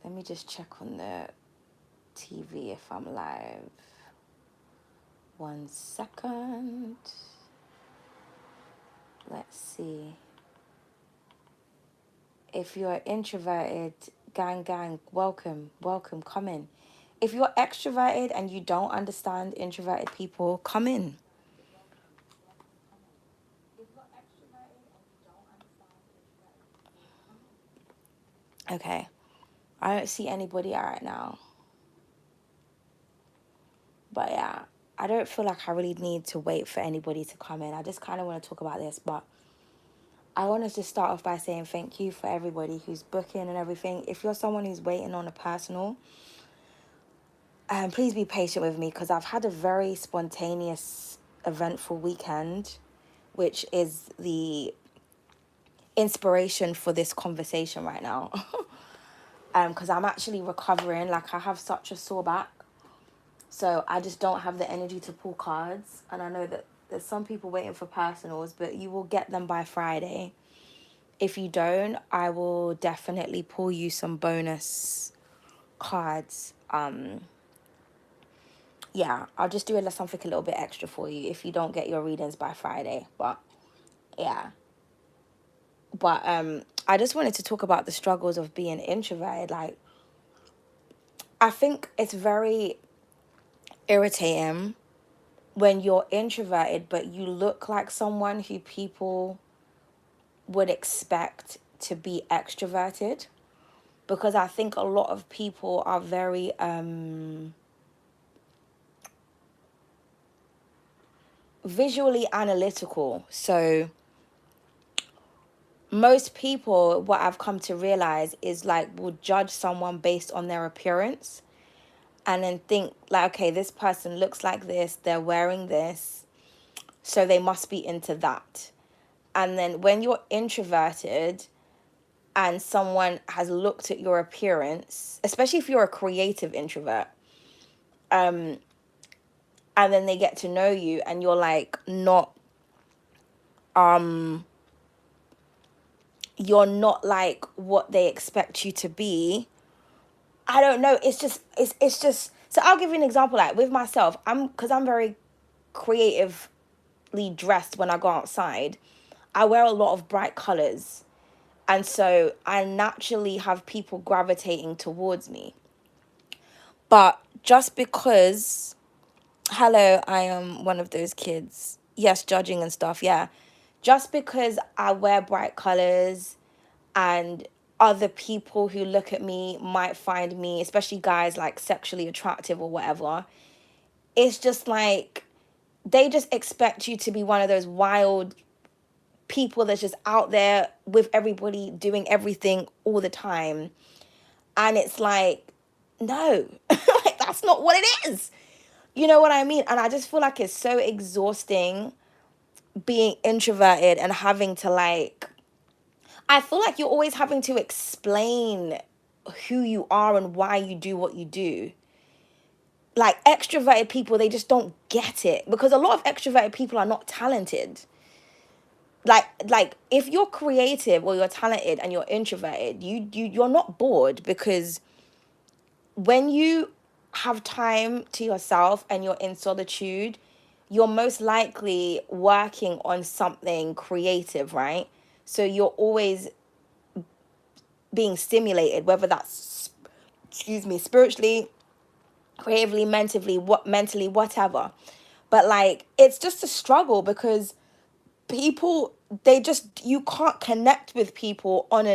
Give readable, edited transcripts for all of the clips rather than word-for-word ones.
Let me just check on the TV if I'm live. 1 second. Let's see. If you're introverted, gang, welcome, come in. If you're extroverted and you don't understand introverted people, come in. Okay. I don't see anybody right now. But yeah, I don't feel like I really need to wait for anybody to come in. I just kind of want to talk about this, but I want to just start off by saying thank you for everybody who's booking and everything. If you're someone who's waiting on a personal, please be patient with me because I've had a very spontaneous, eventful weekend, which is the inspiration for this conversation right now. Because I'm actually recovering. Like, I have such a sore back. So I just don't have the energy to pull cards. And I know that there's some people waiting for personals, but you will get them by Friday. If you don't, I will definitely pull you some bonus cards. Yeah, I'll just do something a little bit extra for you if you don't get your readings by Friday. But yeah. But I just wanted to talk about the struggles of being introverted. Like, I think it's very irritating when you're introverted, but you look like someone who people would expect to be extroverted. Because I think a lot of people are very visually analytical. So most people, what I've come to realize is like, will judge someone based on their appearance and then think like, okay, this person looks like this, they're wearing this, so they must be into that. And then when you're introverted and someone has looked at your appearance, especially if you're a creative introvert, and then they get to know you and you're like you're not like what they expect you to be. I don't know, it's just so I'll give you an example. Like with myself, because I'm very creatively dressed when I go outside. I wear a lot of bright colors, and so I naturally have people gravitating towards me. But just because, hello, I am one of those kids. Yes, judging and stuff, yeah. Just because I wear bright colors and other people who look at me might find me, especially guys, like sexually attractive or whatever, it's just like they just expect you to be one of those wild people that's just out there with everybody doing everything all the time. And it's like, no, like that's not what it is. You know what I mean? And I just feel like it's so exhausting being introverted and having to like, I feel like you're always having to explain who you are and why you do what you do. Like extroverted people, they just don't get it because a lot of extroverted people are not talented. Like if you're creative or you're talented and you're introverted, you're not bored because when you have time to yourself and you're in solitude, you're most likely working on something creative, right? So you're always being stimulated, whether that's, excuse me, spiritually, creatively, mentally, whatever. But like, it's just a struggle because people, you can't connect with people on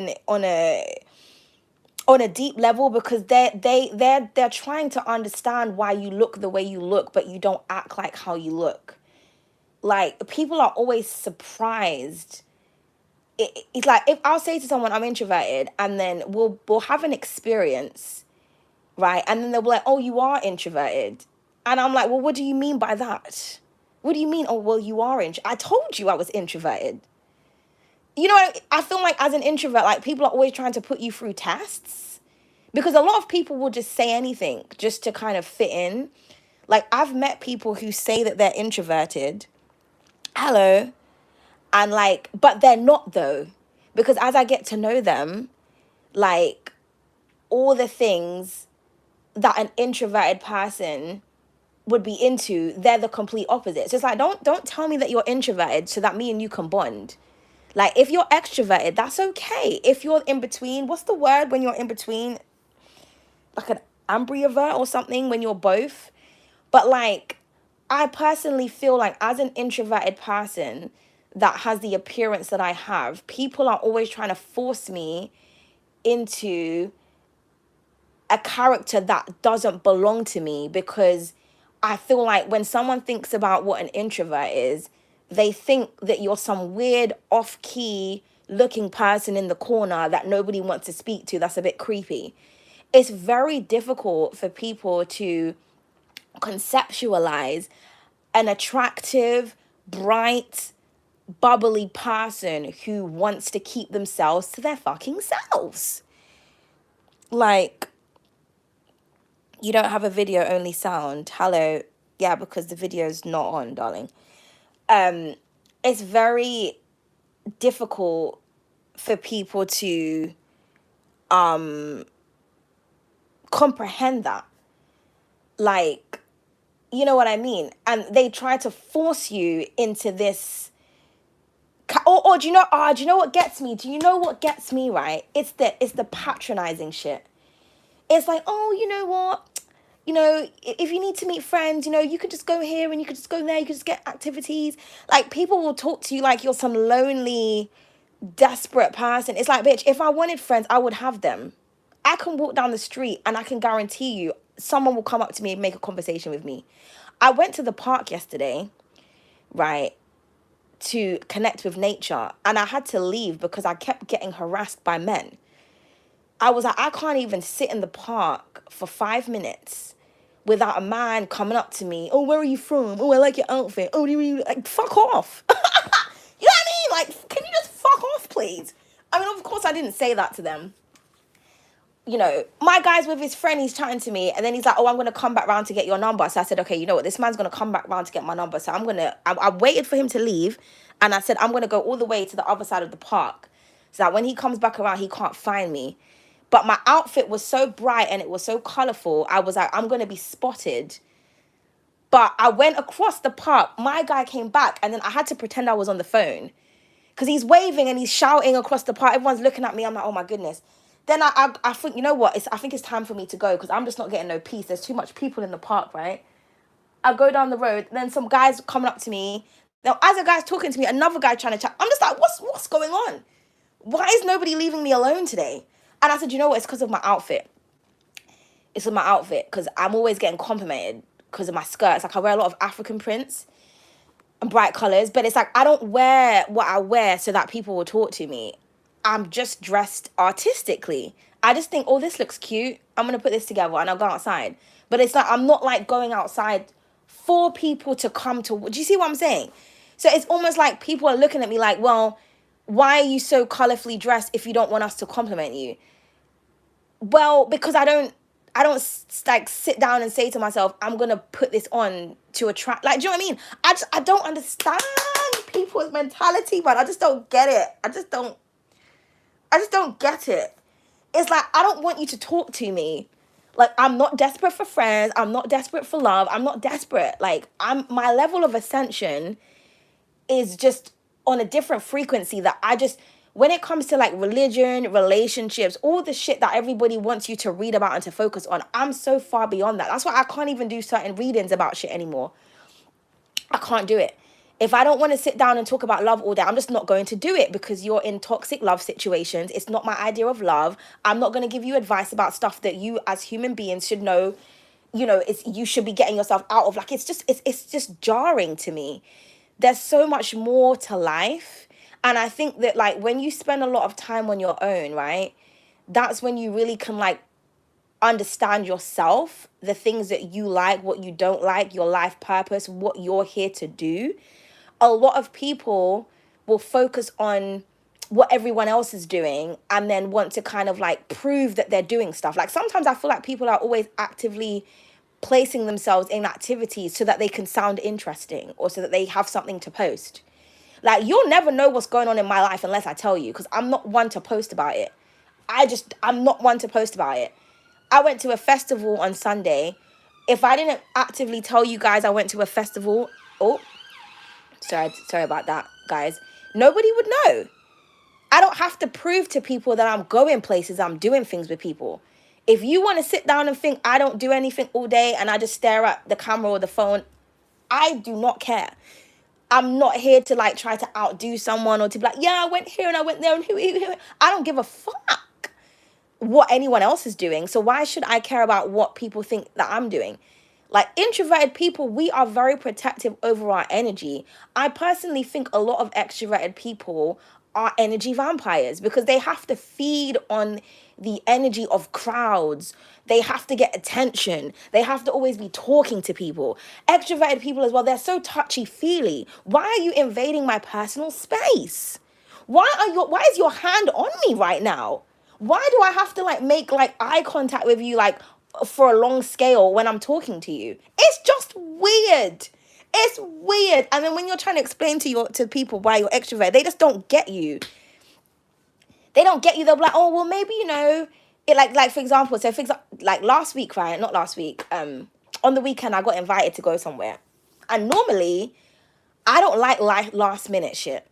a deep level because they're trying to understand why you look the way you look, but you don't act like how you look. Like people are always surprised. It's like if I'll say to someone I'm introverted, and then we'll have an experience, right? And then they'll be like, "Oh, you are introverted," and I'm like, "Well, what do you mean by that? What do you mean? Oh, well, you are I told you I was introverted." You know, I feel like as an introvert, like people are always trying to put you through tests because a lot of people will just say anything just to kind of fit in. Like I've met people who say that they're introverted, hello, and like, but they're not though, because as I get to know them, like all the things that an introverted person would be into, they're the complete opposite. So it's like, don't tell me that you're introverted so that me and you can bond. Like, if you're extroverted, that's okay. If you're in between, what's the word when you're in between? Like an ambivert or something, when you're both. But like, I personally feel like as an introverted person that has the appearance that I have, people are always trying to force me into a character that doesn't belong to me, because I feel like when someone thinks about what an introvert is, they think that you're some weird off-key looking person in the corner that nobody wants to speak to. That's a bit creepy. It's very difficult for people to conceptualize an attractive, bright, bubbly person who wants to keep themselves to their fucking selves. Like, you don't have a video only sound. Hello. Yeah, because the video's not on, darling. It's very difficult for people to comprehend that. Like, you know what I mean? And they try to force you into this. Or do you know? Do you know what gets me? Do you know what gets me? Right? It's the patronizing shit. It's like, oh, you know what? You know, if you need to meet friends, you know, you could just go here and you could just go there. You could just get activities. Like, people will talk to you like you're some lonely, desperate person. It's like, bitch, if I wanted friends, I would have them. I can walk down the street and I can guarantee you someone will come up to me and make a conversation with me. I went to the park yesterday, right, to connect with nature, and I had to leave because I kept getting harassed by men. I was like, I can't even sit in the park for 5 minutes without a man coming up to me. Oh, where are you from? Oh, I like your outfit. Oh, do you mean, like, fuck off? You know what I mean? Like, can you just fuck off, please? I mean, of course I didn't say that to them. You know, my guy's with his friend, he's chatting to me, and then he's like, oh, I'm going to come back round to get your number. So I said, okay, you know what? This man's going to come back round to get my number. So I waited for him to leave, and I said, I'm going to go all the way to the other side of the park so that when he comes back around, he can't find me. But my outfit was so bright and it was so colorful. I was like, I'm going to be spotted. But I went across the park. My guy came back and then I had to pretend I was on the phone because he's waving and he's shouting across the park. Everyone's looking at me. I'm like, oh my goodness. Then I think, you know what? I think it's time for me to go because I'm just not getting no peace. There's too much people in the park, right? I go down the road. Then some guys coming up to me. Now, as a guy's talking to me, another guy trying to chat. I'm just like, what's going on? Why is nobody leaving me alone today? And I said, you know what? It's because of my outfit. It's with my outfit because I'm always getting complimented because of my skirts. Like, I wear a lot of African prints and bright colors, but it's like I don't wear what I wear so that people will talk to me. I'm just dressed artistically. I just think, oh, this looks cute. I'm going to put this together and I'll go outside. But it's like I'm not like going outside for people to come to. Do you see what I'm saying? So it's almost like people are looking at me like, well, why are you so colorfully dressed if you don't want us to compliment you? Well, because I don't like sit down and say to myself, I'm gonna put this on to attract. Like, do you know what I mean? I don't understand people's mentality, but I just don't get it. I just don't get it. It's like I don't want you to talk to me. Like, I'm not desperate for friends. I'm not desperate for love. I'm not desperate. Like, my level of ascension is just on a different frequency that I just, when it comes to like religion, relationships, all the shit that everybody wants you to read about and to focus on, I'm so far beyond that. That's why I can't even do certain readings about shit anymore. I can't do it. If I don't want to sit down and talk about love all day, I'm just not going to do it because you're in toxic love situations. It's not my idea of love. I'm not going to give you advice about stuff that you as human beings should know, you know, you should be getting yourself out of. Like, it's just jarring to me. There's so much more to life. And I think that, like, when you spend a lot of time on your own, right, that's when you really can, like, understand yourself, the things that you like, what you don't like, your life purpose, what you're here to do. A lot of people will focus on what everyone else is doing and then want to kind of, like, prove that they're doing stuff. Like, sometimes I feel like people are always actively placing themselves in activities so that they can sound interesting or so that they have something to post. Like, you'll never know what's going on in my life unless I tell you, because I'm not one to post about it. I'm not one to post about it. I went to a festival on Sunday. If I didn't actively tell you guys I went to a festival, oh, sorry about that, guys. Nobody would know. I don't have to prove to people that I'm going places, I'm doing things with people. If you want to sit down and think I don't do anything all day and I just stare at the camera or the phone, I do not care. I'm not here to like try to outdo someone or to be like, yeah, I went here and I went there and I don't give a fuck what anyone else is doing. So why should I care about what people think that I'm doing? Like introverted people, we are very protective over our energy. I personally think a lot of extroverted people are energy vampires because they have to feed on the energy of crowds. They have to get attention. They have to always be talking to people. Extroverted people as well, they're so touchy-feely. Why are you invading my personal space? Why is your hand on me right now? Why do I have to like make like eye contact with you like for a long scale when I'm talking to you? It's just weird. It's weird. And then when you're trying to explain to people why you're extrovert, they just don't get you. They don't get you. They'll be like, oh, well, maybe, it like for example, like last week, right? Not last week. On the weekend, I got invited to go somewhere. And normally, I don't like last minute shit.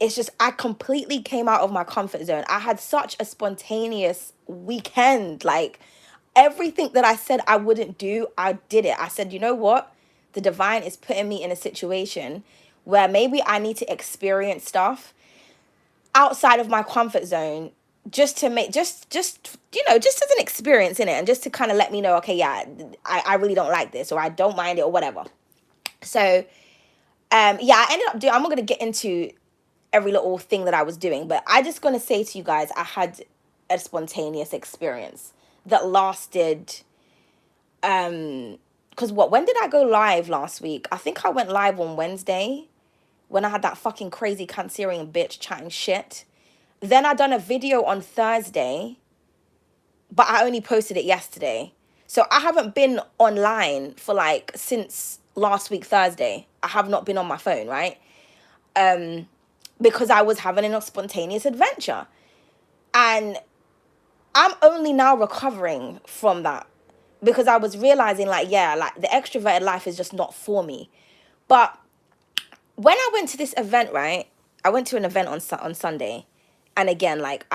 It's just, I completely came out of my comfort zone. I had such a spontaneous weekend. Like, everything that I said I wouldn't do, I did it. I said, you know what? The divine is putting me in a situation where maybe I need to experience stuff outside of my comfort zone just to make, just just as an experience in it, and just to kind of let me know, okay, yeah, I really don't like this, or I don't mind it, or whatever. So, yeah, I ended up doing, I'm not going to get into every little thing that I was doing, but I just going to say to you guys, I had a spontaneous experience that lasted, because when did I go live last week? I think I went live on Wednesday when I had that fucking crazy Cancerian bitch chatting shit. Then I done a video on Thursday, but I only posted it yesterday. So I haven't been online for like since last week Thursday. I have not been on my phone, right? Because I was having a spontaneous adventure. And I'm only now recovering from that, because I was realizing like, yeah, like the extroverted life is just not for me. But when I went to this event, right? I went to an event on Sunday. And again, like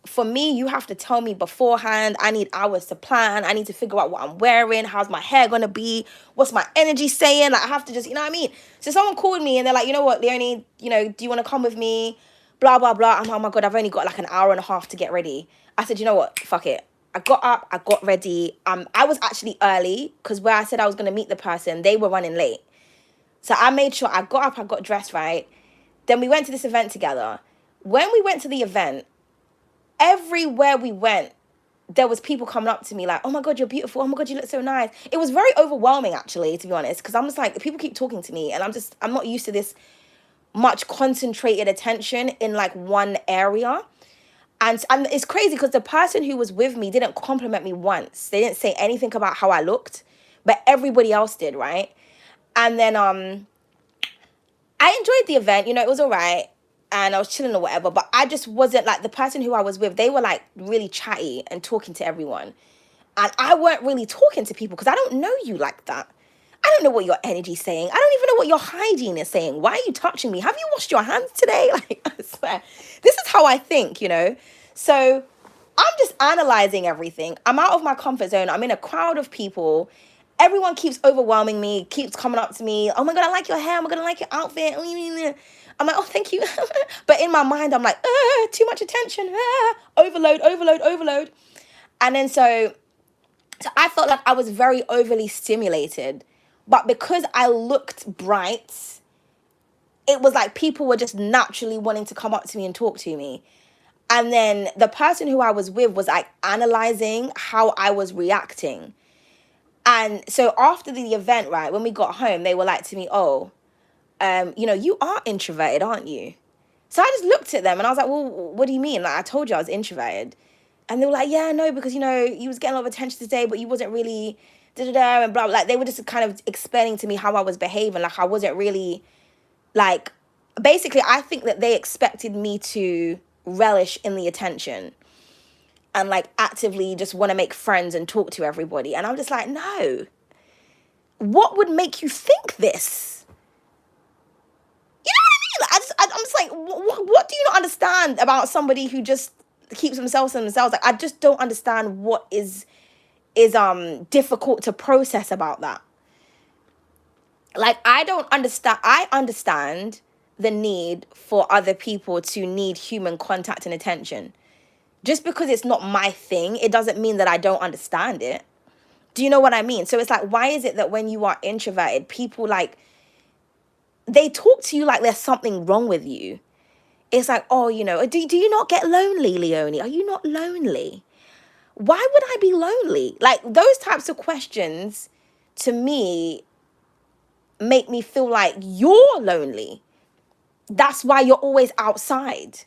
for me, you have to tell me beforehand. I need hours to plan. I need to figure out what I'm wearing. How's my hair going to be? What's my energy saying? Like I have to just, you know what I mean? So someone called me and they're like, you know what, Leonie, do you want to come with me? Blah, blah, blah. I'm, oh my God, I've only got like an hour and a half to get ready. I said, you know what? Fuck it. I got up, I got ready. I was actually early because where I said I was going to meet the person, they were running late. So I made sure I got up, I got dressed right. Then we went to this event together. When we went to the event, everywhere we went, there was people coming up to me like, oh my God, you're beautiful. Oh my God, you look so nice. It was very overwhelming, actually, to be honest, because I'm just like, people keep talking to me and I'm not used to this much concentrated attention in like one area. And it's crazy because the person who was with me didn't compliment me once. They didn't say anything about how I looked, but everybody else did, right? And then I enjoyed the event, it was all right. And I was chilling or whatever, but I just wasn't like the person who I was with. They were like really chatty and talking to everyone. And I weren't really talking to people because I don't know you like that. I don't know what your energy's saying. I don't even know what your hygiene is saying. Why are you touching me? Have you washed your hands today? Like, I swear. This is how I think, So I'm just analyzing everything. I'm out of my comfort zone. I'm in a crowd of people. Everyone keeps overwhelming me, keeps coming up to me. Oh my God, I like your hair. Oh my God, I like your outfit. I'm like, oh, thank you. But in my mind, I'm like, too much attention. Overload, overload, overload. And then so I felt like I was very overly stimulated. But because I looked bright, it was like people were just naturally wanting to come up to me and talk to me. And then the person who I was with was like analyzing how I was reacting. And so after the event, right, when we got home, they were like to me, oh, you are introverted, aren't you? So I just looked at them and I was like, well, what do you mean? Like, I told you I was introverted. And they were like, yeah, no, because, you was getting a lot of attention today, but you wasn't really da-da-da and blah, blah. Like, they were just kind of explaining to me how I was behaving. Like, I wasn't really, basically, I think that they expected me to relish in the attention. and like actively just want to make friends and talk to everybody. And I'm just like, no. What would make you think this? You know what I mean? I'm just like, what do you not understand about somebody who just keeps themselves to themselves? Like, I just don't understand what is difficult to process about that. Like, I understand the need for other people to need human contact and attention. Just because it's not my thing, it doesn't mean that I don't understand it. Do you know what I mean? So it's like, why is it that when you are introverted, people like, they talk to you like there's something wrong with you? It's like, oh, do you not get lonely, Leonie? Are you not lonely? Why would I be lonely? Like, those types of questions to me make me feel like you're lonely. That's why you're always outside.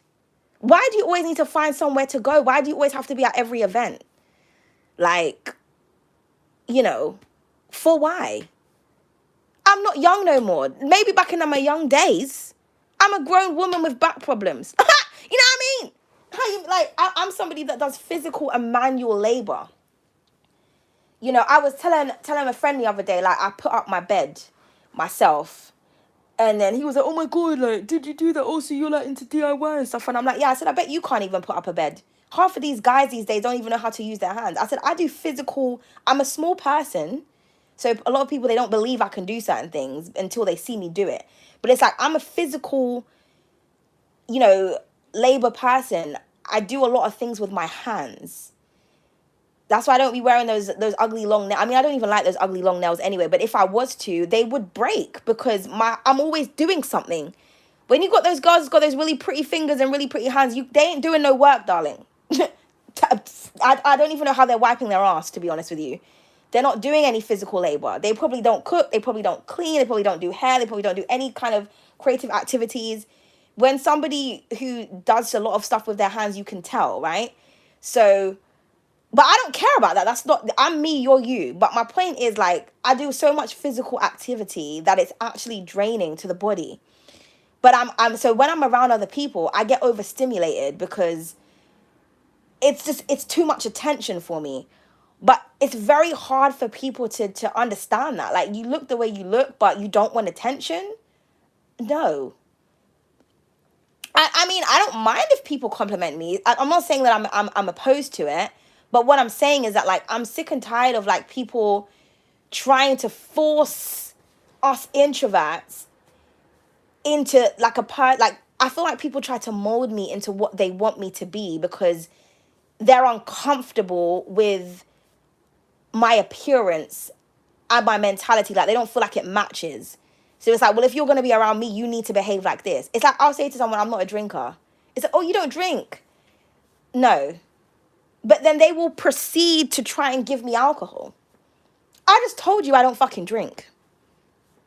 Why do you always need to find somewhere to go? Why do you always have to be at every event? Like, for why? I'm not young no more. Maybe back in my young days. I'm a grown woman with back problems. You know what I mean? I'm somebody that does physical and manual labor. I was telling a friend the other day, like, I put up my bed myself. And then he was like, oh my God, like, did you do that? Also, you're like into DIY and stuff. And I'm like, yeah. I said, I bet you can't even put up a bed. Half of these guys these days don't even know how to use their hands. I said, I do physical. I'm a small person. So a lot of people, they don't believe I can do certain things until they see me do it. But it's like, I'm a physical, labor person. I do a lot of things with my hands. That's why I don't be wearing those ugly long nails. I mean, I don't even like those ugly long nails anyway. But if I was to, they would break because I'm always doing something. When you got those girls who's got those really pretty fingers and really pretty hands, they ain't doing no work, darling. I don't even know how they're wiping their ass, to be honest with you. They're not doing any physical labor. They probably don't cook. They probably don't clean. They probably don't do hair. They probably don't do any kind of creative activities. When somebody who does a lot of stuff with their hands, you can tell, right? So, but I don't care about that. That's not, I'm me, you're you. But my point is, like, I do so much physical activity that it's actually draining to the body. But so when I'm around other people, I get overstimulated because it's too much attention for me. But it's very hard for people to understand that. Like, you look the way you look, but you don't want attention. No. I mean, I don't mind if people compliment me. I'm not saying that I'm opposed to it. But what I'm saying is that, like, I'm sick and tired of, like, people trying to force us introverts into, like, I feel like people try to mold me into what they want me to be because they're uncomfortable with my appearance and my mentality. Like, they don't feel like it matches. So it's like, well, if you're going to be around me, you need to behave like this. It's like, I'll say to someone, I'm not a drinker. It's like, oh, you don't drink? No. But then they will proceed to try and give me alcohol. I just told you I don't fucking drink.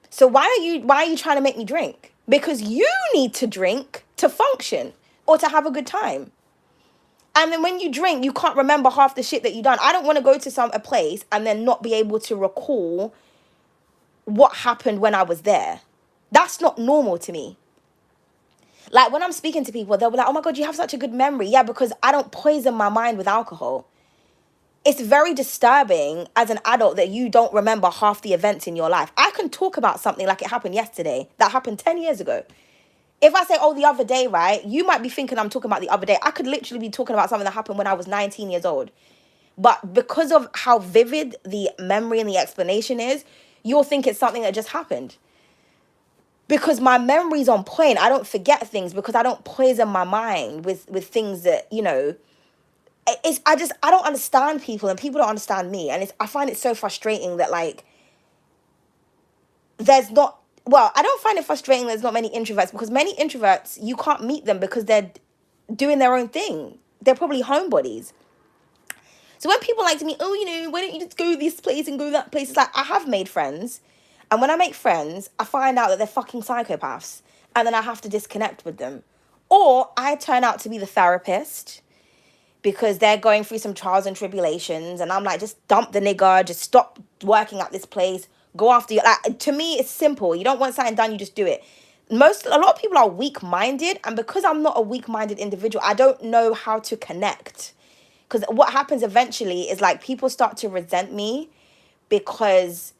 So why are you trying to make me drink? Because you need to drink to function or to have a good time. And then when you drink, you can't remember half the shit that you done. I don't want to go to a place and then not be able to recall what happened when I was there. That's not normal to me. Like, when I'm speaking to people, they'll be like, oh my God, you have such a good memory. Yeah, because I don't poison my mind with alcohol. It's very disturbing as an adult that you don't remember half the events in your life. I can talk about something like it happened yesterday, that happened 10 years ago. If I say, oh, the other day, right, you might be thinking I'm talking about the other day. I could literally be talking about something that happened when I was 19 years old. But because of how vivid the memory and the explanation is, you'll think it's something that just happened. Because my memory's on point. I don't forget things because I don't poison my mind with things that, I don't understand people and people don't understand me. And I find it so frustrating that, like, I don't find it frustrating there's not many introverts, because many introverts, you can't meet them because they're doing their own thing. They're probably homebodies. So when people like to me, oh, why don't you just go this place and go that place? It's like, I have made friends. And when I make friends, I find out that they're fucking psychopaths. And then I have to disconnect with them. Or I turn out to be the therapist because they're going through some trials and tribulations. And I'm like, just dump the nigger. Just stop working at this place. Go after you. Like, to me, it's simple. You don't want something done, you just do it. A lot of people are weak-minded. And because I'm not a weak-minded individual, I don't know how to connect. Because what happens eventually is like people start to resent me because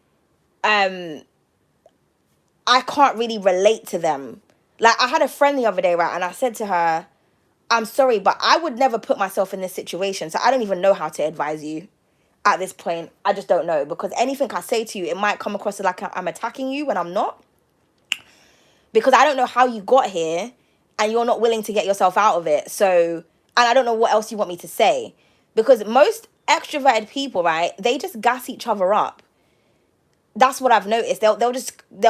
um I can't really relate to them. Like I had a friend the other day, right, and I said to her, I'm sorry, but I would never put myself in this situation. So I don't even know how to advise you at this point. I just don't know, because anything I say to you, it might come across like I'm attacking you when I'm not, because I don't know how you got here and you're not willing to get yourself out of it. So, and I don't know what else you want me to say, because most extroverted people, right, they just gas each other up. That's what I've noticed. They'll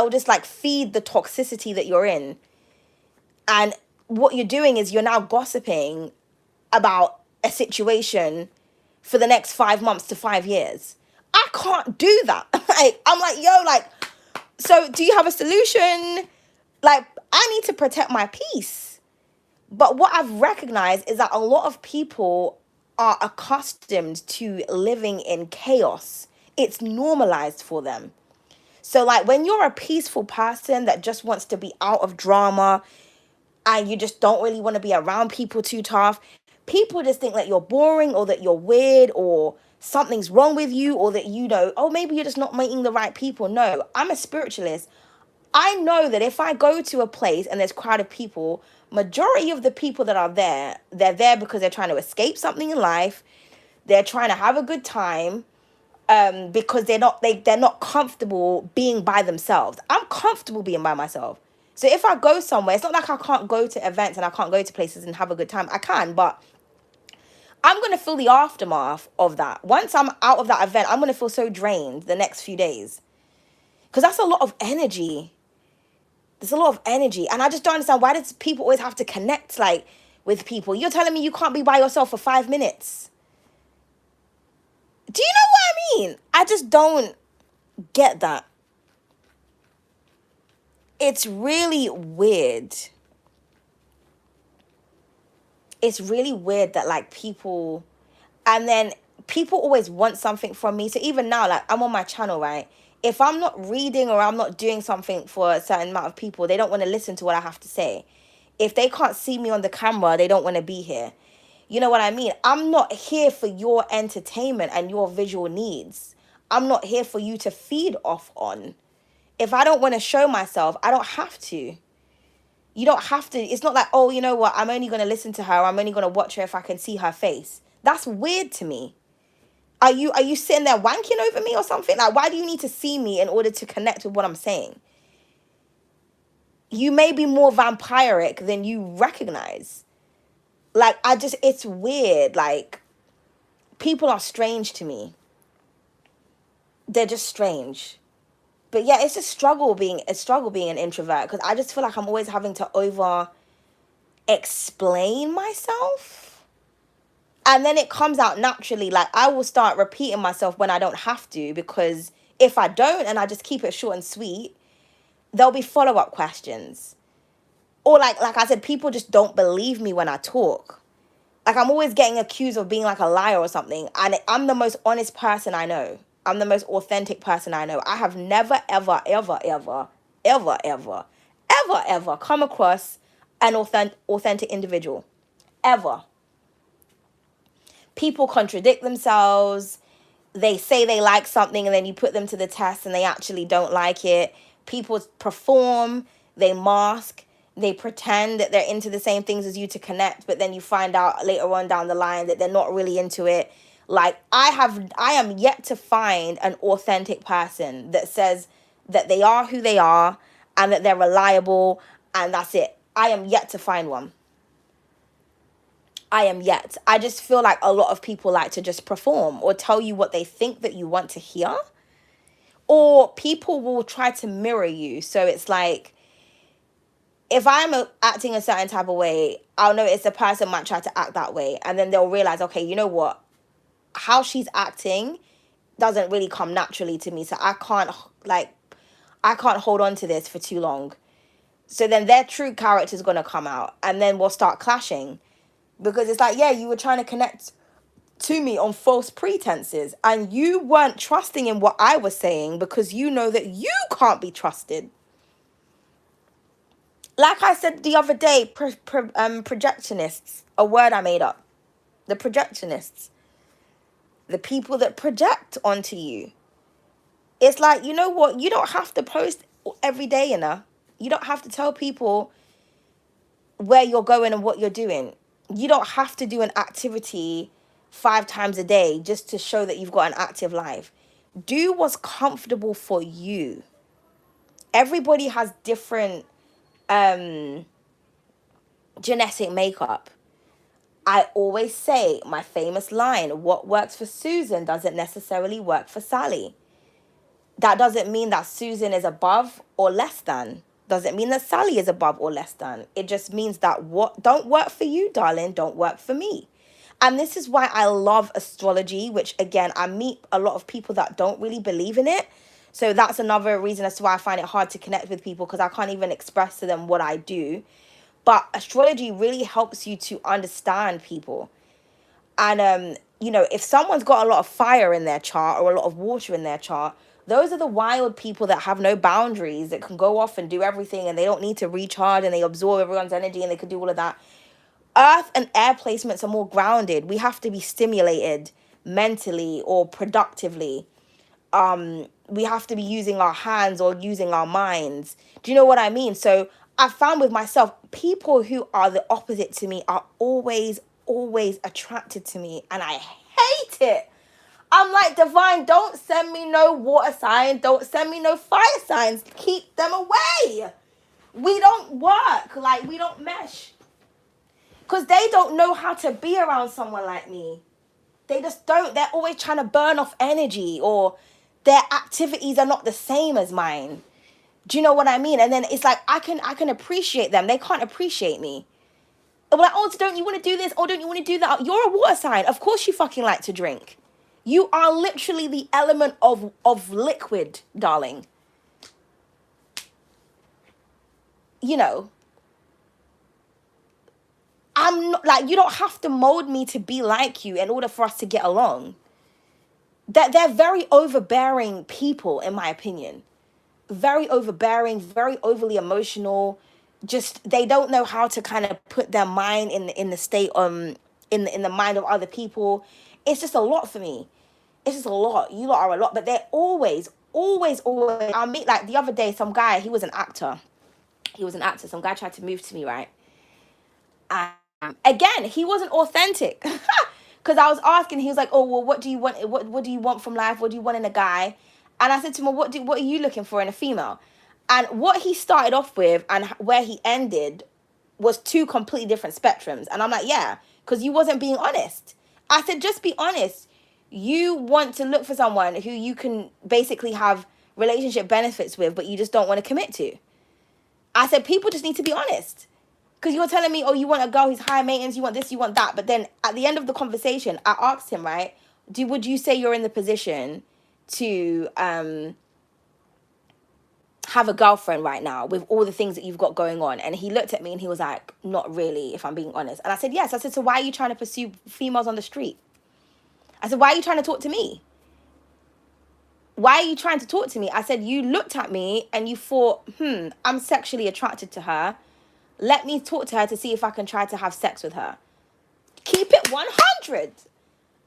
just like feed the toxicity that you're in. And what you're doing is you're now gossiping about a situation for the next 5 months to 5 years. I can't do that. Like, I'm like, yo, like, so do you have a solution? Like, I need to protect my peace. But what I've recognized is that a lot of people are accustomed to living in chaos. It's normalized for them. So, like, when you're a peaceful person that just wants to be out of drama and you just don't really want to be around people too tough, people just think that you're boring or that you're weird or something's wrong with you, or that, oh, maybe you're just not meeting the right people. No, I'm a spiritualist. I know that if I go to a place and there's a crowd of people, majority of the people that are there, they're there because they're trying to escape something in life. They're trying to have a good time, because they're not comfortable being by themselves. I'm comfortable being by myself. So if I go somewhere, it's not like I can't go to events and I can't go to places and have a good time. I can, but I'm going to feel the aftermath of that. Once I'm out of that event, I'm going to feel so drained the next few days. Because that's a lot of energy. There's a lot of energy. And I just don't understand, why does people always have to connect, like, with people? You're telling me you can't be by yourself for 5 minutes. Do you know what I mean? I just don't get that. It's really weird. It's really weird that, like, people, and then people always want something from me. So even now, like, I'm on my channel, right? If I'm not reading or I'm not doing something for a certain amount of people, they don't want to listen to what I have to say. If they can't see me on the camera, they don't want to be here. You know what I mean? I'm not here for your entertainment and your visual needs. I'm not here for you to feed off on. If I don't want to show myself, I don't have to. You don't have to. It's not like, oh, you know what? I'm only going to listen to her. I'm only going to watch her if I can see her face. That's weird to me. Are you sitting there wanking over me or something? Like, why do you need to see me in order to connect with what I'm saying? You may be more vampiric than you recognize. Like, it's weird. Like, people are strange to me. They're just strange. But yeah, it's a struggle being an introvert, because I just feel like I'm always having to over explain myself. And then it comes out naturally. Like, I will start repeating myself when I don't have to, because if I don't and I just keep it short and sweet, there'll be follow-up questions. Or like I said, people just don't believe me when I talk. Like, I'm always getting accused of being like a liar or something. And I'm the most honest person I know. I'm the most authentic person I know. I have never, ever, ever, ever, ever, ever, ever, ever come across an authentic individual. Ever. People contradict themselves. They say they like something and then you put them to the test and they actually don't like it. People perform, they mask, they pretend that they're into the same things as you to connect, but then you find out later on down the line that they're not really into it. Like, I am yet to find an authentic person that says that they are who they are and that they're reliable, and that's it. I am yet to find one. I just feel like a lot of people like to just perform or tell you what they think that you want to hear. Or people will try to mirror you. So it's like, if I'm acting a certain type of way, I'll notice the person might try to act that way. And then they'll realize, okay, you know what? How she's acting doesn't really come naturally to me. So I can't hold on to this for too long. So then their true character is going to come out. And then we'll start clashing. Because it's like, yeah, you were trying to connect to me on false pretenses. And you weren't trusting in what I was saying because you know that you can't be trusted. Like I said the other day, projectionists, a word I made up. the projectionists, the people that project onto you. It's like, you know what? You don't have to post every day, You don't have to tell people where you're going and what you're doing. You don't have to do an activity 5 times a day just to show that you've got an active life. Do what's comfortable for you. Everybody has different genetic makeup. I always say my famous line, what works for Susan doesn't necessarily work for Sally. That doesn't mean that Susan is above or less than. Doesn't mean that Sally is above or less than. It just means that what don't work for you, darling, don't work for me. And this is why I love astrology, which again, I meet a lot of people that don't really believe in it. So that's another reason as to why I find it hard to connect with people, because I can't even express to them what I do. But astrology really helps you to understand people. And, if someone's got a lot of fire in their chart or a lot of water in their chart, those are the wild people that have no boundaries, that can go off and do everything and they don't need to recharge and they absorb everyone's energy and they can do all of that. Earth and air placements are more grounded. We have to be stimulated mentally or productively. We have to be using our hands or using our minds. Do you know what I mean? So I found with myself, people who are the opposite to me are always attracted to me, and I hate it. I'm like, divine, don't send me no water sign, don't send me no fire signs, keep them away. We don't work, like we don't mesh, because they don't know how to be around someone like me. They just don't. They're always trying to burn off energy, or their activities are not the same as mine. Do you know what I mean? And then it's like, I can appreciate them, they can't appreciate me. I'm like, oh, don't you want to do this? Oh, don't you want to do that? You're a water sign. Of course you fucking like to drink. You are literally the element of liquid, darling. I'm not, like, you don't have to mold me to be like you in order for us to get along. That they're very overbearing people, in my opinion. Very overbearing, very overly emotional. Just, they don't know how to kind of put their mind in the state in the mind of other people. It's just a lot for me. It's just a lot. You lot are a lot, but they're always. I'll meet, like, the other day, some guy, he was an actor. Some guy tried to move to me, right? Again, he wasn't authentic. Because I was asking, he was like, oh, well, what do you want? What do you want from life? What do you want in a guy? And I said to him, well, what are you looking for in a female? And what he started off with and where he ended was two completely different spectrums. And I'm like, yeah, because you wasn't being honest. I said, just be honest. You want to look for someone who you can basically have relationship benefits with, but you just don't want to commit to. I said, people just need to be honest. Because you're telling me, oh, you want a girl who's high maintenance, you want this, you want that. But then at the end of the conversation, I asked him, right, would you say you're in the position to have a girlfriend right now with all the things that you've got going on? And he looked at me and he was like, not really, if I'm being honest. And I said, yes. I said, so why are you trying to pursue females on the street? I said, why are you trying to talk to me? Why are you trying to talk to me? I said, you looked at me and you thought, I'm sexually attracted to her. Let me talk to her to see if I can try to have sex with her. Keep it 100.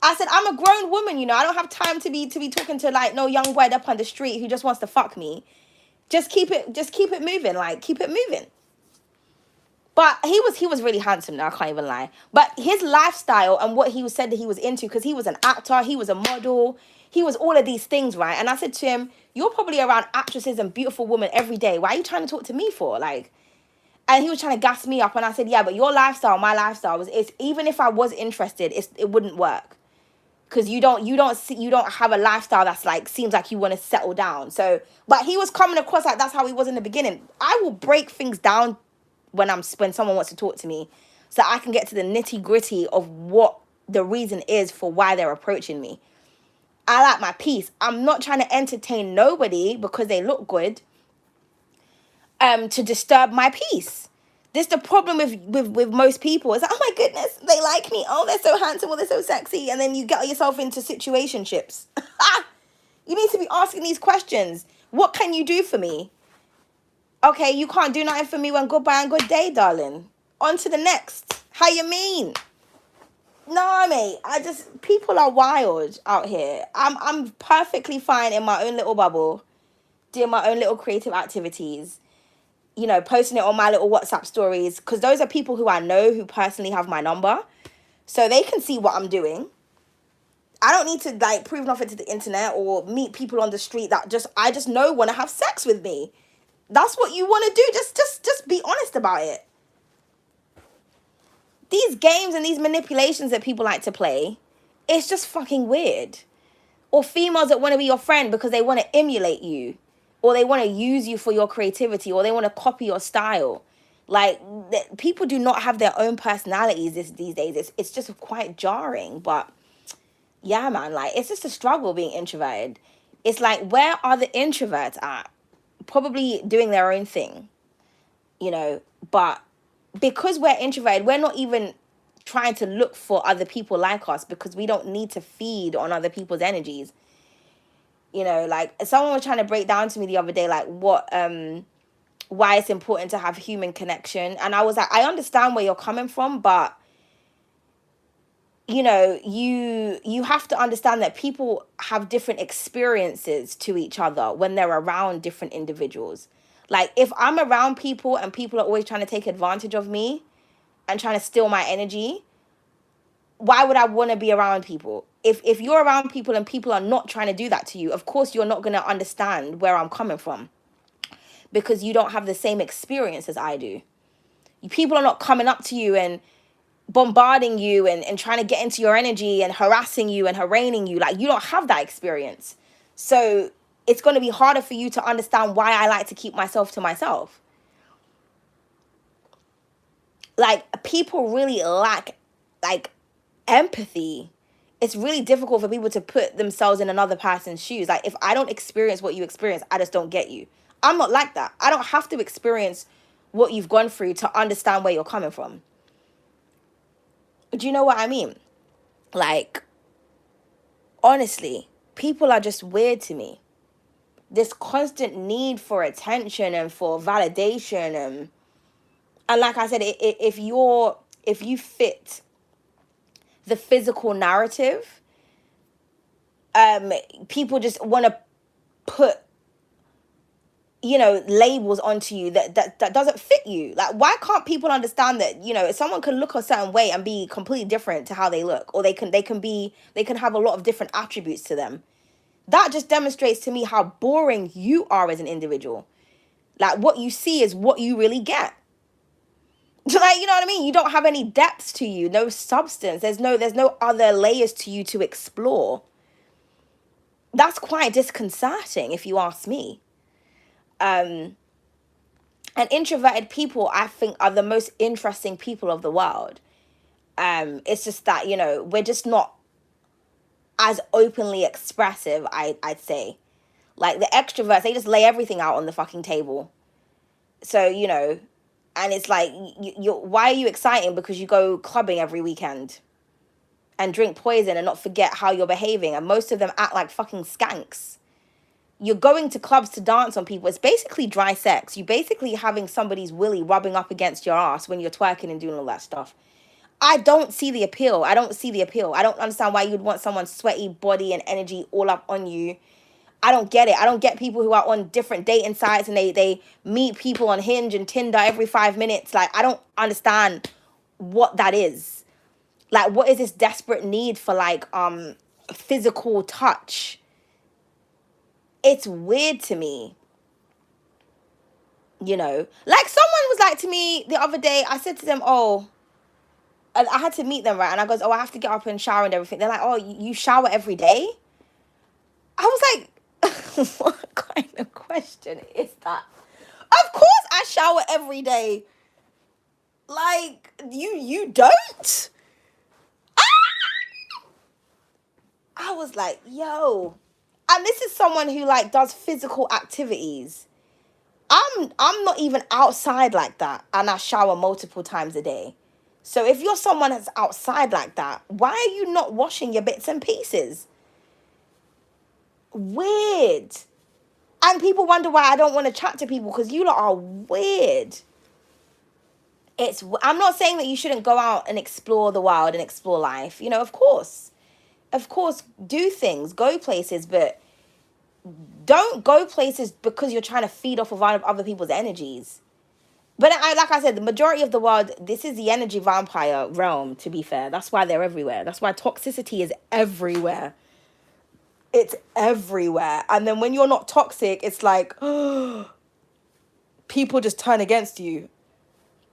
I said, I'm a grown woman, I don't have time to be talking to, like, no young boy up on the street who just wants to fuck me. Just keep it moving, like, keep it moving. But he was really handsome now, I can't even lie. But his lifestyle and what he said that he was into, because he was an actor, he was a model, he was all of these things, right? And I said to him, you're probably around actresses and beautiful women every day. Why are you trying to talk to me for? Like, and he was trying to gas me up. And I said, yeah, but your lifestyle, my lifestyle, even if I was interested, it wouldn't work. Because you don't have a lifestyle that's like, seems like you want to settle down. So, but he was coming across like that's how he was in the beginning. I will break things down when someone wants to talk to me, so I can get to the nitty gritty of what the reason is for why they're approaching me. I like my peace. I'm not trying to entertain nobody because they look good, to disturb my peace. This is the problem with most people. It's like, oh my goodness, they like me. Oh, they're so handsome. Oh, they're so sexy. And then you get yourself into situationships. You need to be asking these questions. What can you do for me? Okay, you can't do nothing for me when goodbye and good day, darling. On to the next. How you mean? No, mate. People are wild out here. I'm perfectly fine in my own little bubble, doing my own little creative activities, posting it on my little WhatsApp stories, because those are people who I know who personally have my number. So they can see what I'm doing. I don't need to like prove nothing to the internet or meet people on the street that I just know want to have sex with me. That's what you want to do. Just be honest about it. These games and these manipulations that people like to play, it's just fucking weird. Or females that want to be your friend because they want to emulate you, or they want to use you for your creativity, or they want to copy your style. Like, people do not have their own personalities these days. It's just quite jarring. But yeah, man, like, it's just a struggle being introverted. It's like, where are the introverts at? Probably doing their own thing, but because we're introverted, we're not even trying to look for other people like us, because we don't need to feed on other people's energies. Like, someone was trying to break down to me the other day, like, why it's important to have human connection. And I was like, I understand where you're coming from, but you have to understand that people have different experiences to each other when they're around different individuals. Like, if I'm around people and people are always trying to take advantage of me and trying to steal my energy, why would I want to be around people? If you're around people and people are not trying to do that to you, of course you're not going to understand where I'm coming from, because you don't have the same experience as I do. People are not coming up to you and bombarding you and trying to get into your energy and harassing you and haranguing you. Like, you don't have that experience. So it's going to be harder for you to understand why I like to keep myself to myself. Like, people really lack, like, empathy. It's really difficult for people to put themselves in another person's shoes. Like, if I don't experience what you experience, I just don't get you. I'm not like that. I don't have to experience what you've gone through to understand where you're coming from. Do you know what I mean? Like, honestly, people are just weird to me. This constant need for attention and for validation, and like I said, if you fit the physical narrative, people just want to put labels onto you that doesn't fit you. Like, why can't people understand that someone can look a certain way and be completely different to how they look, or they can have a lot of different attributes to them? That just demonstrates to me how boring you are as an individual. Like, what you see is what you really get. Like, you know what I mean? You don't have any depth to you, no substance. There's no other layers to you to explore. That's quite disconcerting, if you ask me. And introverted people, I think, are the most interesting people of the world. It's just that, we're just not as openly expressive, I'd say. Like, the extroverts, they just lay everything out on the fucking table. So, and it's like, why are you exciting? Because you go clubbing every weekend and drink poison and not forget how you're behaving. And most of them act like fucking skanks. You're going to clubs to dance on people. It's basically dry sex. You're basically having somebody's willy rubbing up against your ass when you're twerking and doing all that stuff. I don't see the appeal. I don't understand why you'd want someone's sweaty body and energy all up on you. I don't get it. I don't get people who are on different dating sites and they meet people on Hinge and Tinder every 5 minutes. Like, I don't understand what that is. Like, what is this desperate need for, like, physical touch? It's weird to me. Like, someone was like to me the other day, I said to them, oh, I had to meet them, right? And I goes, oh, I have to get up and shower and everything. They're like, oh, you shower every day? I was like, what kind of question is that? Of course I shower every day. Like, you don't? Ah! I was like, yo. And this is someone who, like, does physical activities. I'm not even outside like that, and I shower multiple times a day. So if you're someone that's outside like that, why are you not washing your bits and pieces? Weird. And people wonder why I don't want to chat to people, because you lot are weird. I'm not saying that you shouldn't go out and explore the world and explore life. You know, of course, do things, go places, but don't go places because you're trying to feed off of other people's energies. But like I said, the majority of the world, this is the energy vampire realm, to be fair. That's why they're everywhere. That's why toxicity is everywhere. It's everywhere. And then when you're not toxic, it's like, people just turn against you.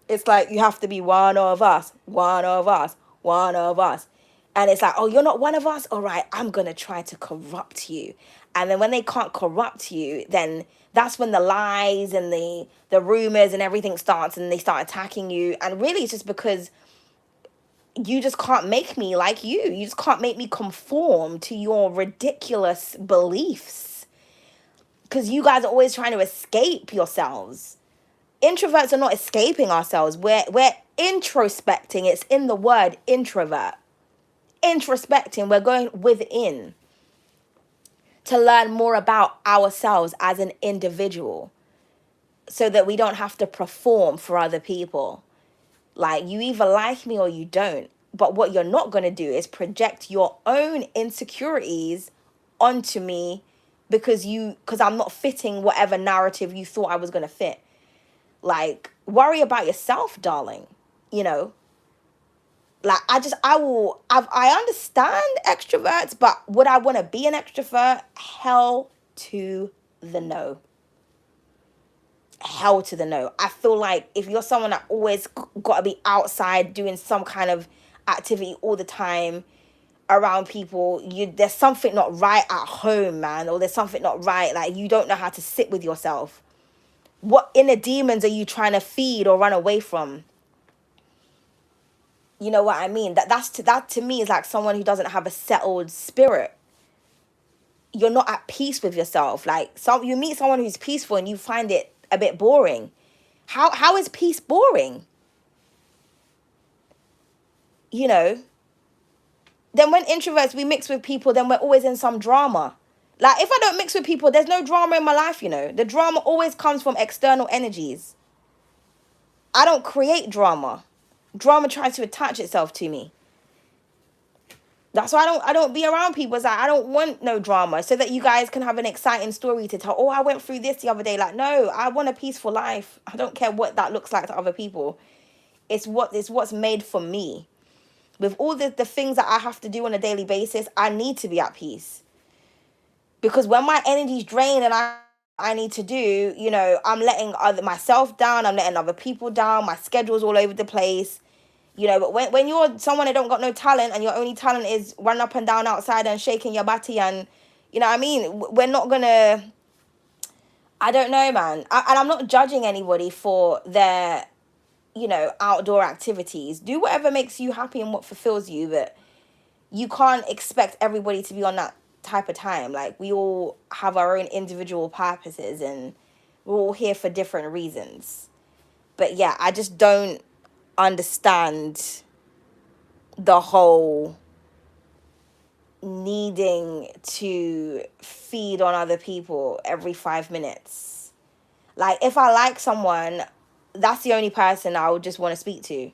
It's like you have to be one of us, one of us, one of us. And it's like, oh, you're not one of us? All right, I'm going to try to corrupt you. And then when they can't corrupt you, then that's when the lies and the rumors and everything starts, and they start attacking you. And really, it's just because you just can't make me like you. You just can't make me conform to your ridiculous beliefs. Because you guys are always trying to escape yourselves. Introverts are not escaping ourselves. We're introspecting. It's in the word introvert. Introspecting. We're going within to learn more about ourselves as an individual, so that we don't have to perform for other people. Like, you either like me or you don't. But what you're not going to do is project your own insecurities onto me because I'm not fitting whatever narrative you thought I was going to fit. Like, worry about yourself, darling. You know, like, I understand extroverts, but would I want to be an extrovert? Hell to the no. Hell to the no. I feel like if you're someone that always got to be outside doing some kind of activity all the time around people, there's something not right at home, man, or there's something not right. Like, you don't know how to sit with yourself. What inner demons are you trying to feed or run away from? You know what I mean? That to me is like someone who doesn't have a settled spirit. You're not at peace with yourself. Like, you meet someone who's peaceful and you find it a bit boring. How is peace boring? You know? Then when introverts, we mix with people, then we're always in some drama. Like, if I don't mix with people, there's no drama in my life, you know. The drama always comes from external energies. I don't create drama. Drama tries to attach itself to me. That's why I don't be around people. It's like, I don't want no drama, so that you guys can have an exciting story to tell. Oh, I went through this the other day. Like, no, I want a peaceful life. I don't care what that looks like to other people. It's what's made for me. With all the things that I have to do on a daily basis, I need to be at peace. Because when my energy's drained and I need to do, you know, I'm letting myself down, I'm letting other people down, my schedule's all over the place. You know, but when you're someone that don't got no talent, and your only talent is running up and down outside and shaking your body, and, you know what I mean? We're not gonna, I don't know, man. And I'm not judging anybody for their, you know, outdoor activities. Do whatever makes you happy and what fulfills you, but you can't expect everybody to be on that type of time. Like, we all have our own individual purposes, and we're all here for different reasons. But yeah, I just don't understand the whole needing to feed on other people every 5 minutes. Like, if I like someone, that's the only person I would just want to speak to,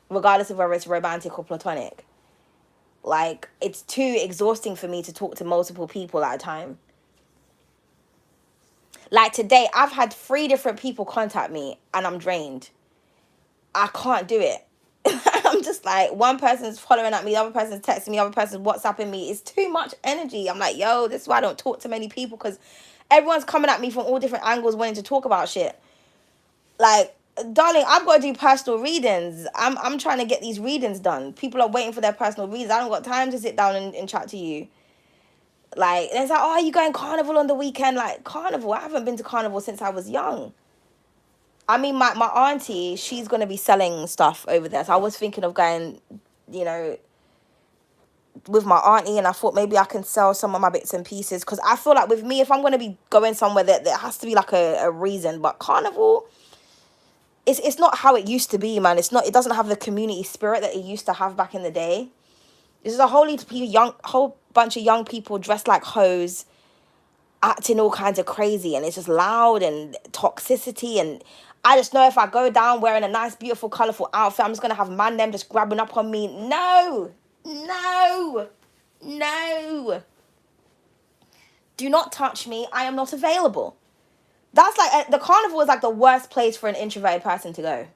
regardless of whether it's romantic or platonic. Like, it's too exhausting for me to talk to multiple people at a time. Like, today, I've had 3 different people contact me and I'm drained. I can't do it. I'm just like, one person's following at me, the other person's texting me, the other person's WhatsApping me. It's too much energy. I'm like, yo, this is why I don't talk to many people, because everyone's coming at me from all different angles wanting to talk about shit. Like, darling, I've got to do personal readings. I'm trying to get these readings done. People are waiting for their personal readings. I don't got time to sit down and chat to you. Like, and it's like, oh, are you going carnival on the weekend? Like, carnival? I haven't been to carnival since I was young. I mean, my auntie, she's going to be selling stuff over there. So I was thinking of going, you know, with my auntie, and I thought maybe I can sell some of my bits and pieces. Because I feel like with me, if I'm going to be going somewhere, there has to be like a reason. But carnival, it's not how it used to be, man. It doesn't have the community spirit that it used to have back in the day. This is a whole bunch of young people dressed like hoes, acting all kinds of crazy, and it's just loud and toxicity, and I just know if I go down wearing a nice, beautiful, colorful outfit, I'm just gonna have man them just grabbing up on me. No, no, no. Do not touch me. I am not available. That's like, the carnival is like the worst place for an introverted person to go.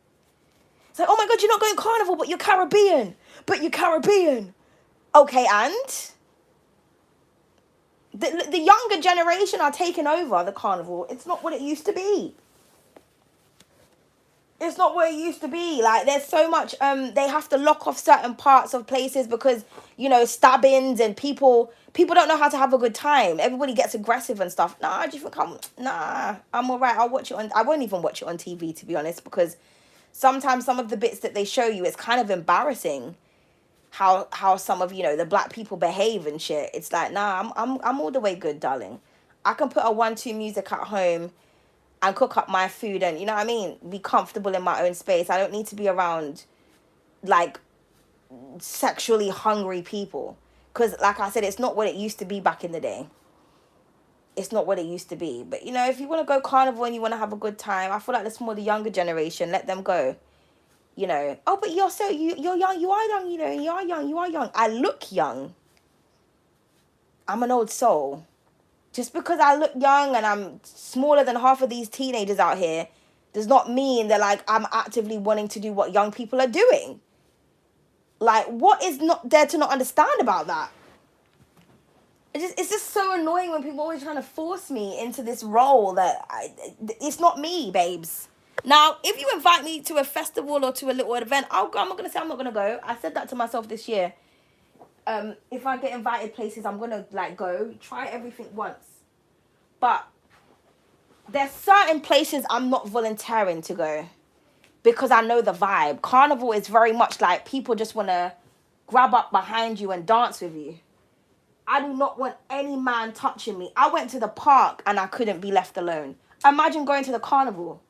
It's like, oh my God, you're not going carnival, but you're Caribbean. But you're Caribbean. Okay, and? The younger generation are taking over the carnival. It's not what it used to be. It's not what it used to be. Like, there's so much, they have to lock off certain parts of places because, stabbings and people don't know how to have a good time. Everybody gets aggressive and stuff. Nah, do you think I'm all right. I won't even watch it on TV, to be honest, because sometimes some of the bits that they show you, it's kind of embarrassing how some of, the black people behave and shit. It's like, nah, I'm all the way good, darling. I can put a 1-2 music at home and cook up my food and, you know what I mean, be comfortable in my own space. I don't need to be around, like, sexually hungry people. Because, like I said, it's not what it used to be back in the day. It's not what it used to be. But, if you want to go carnival and you want to have a good time, I feel like that's more the younger generation. Let them go. Oh, but you're young, you are young, you are young. I look young. I'm an old soul. Just because I look young and I'm smaller than half of these teenagers out here does not mean that, like, I'm actively wanting to do what young people are doing. Like, what is not there to not understand about that? It's just so annoying when people are always trying to force me into this role that it's not me, babes. Now, if you invite me to a festival or to a little event, I'll go. I'm not going to say I'm not going to go. I said that to myself this year. If I get invited places, I'm going to, like, go. Try everything once. But there's certain places I'm not volunteering to go because I know the vibe. Carnival is very much like people just want to grab up behind you and dance with you. I do not want any man touching me. I went to the park and I couldn't be left alone. Imagine going to the carnival.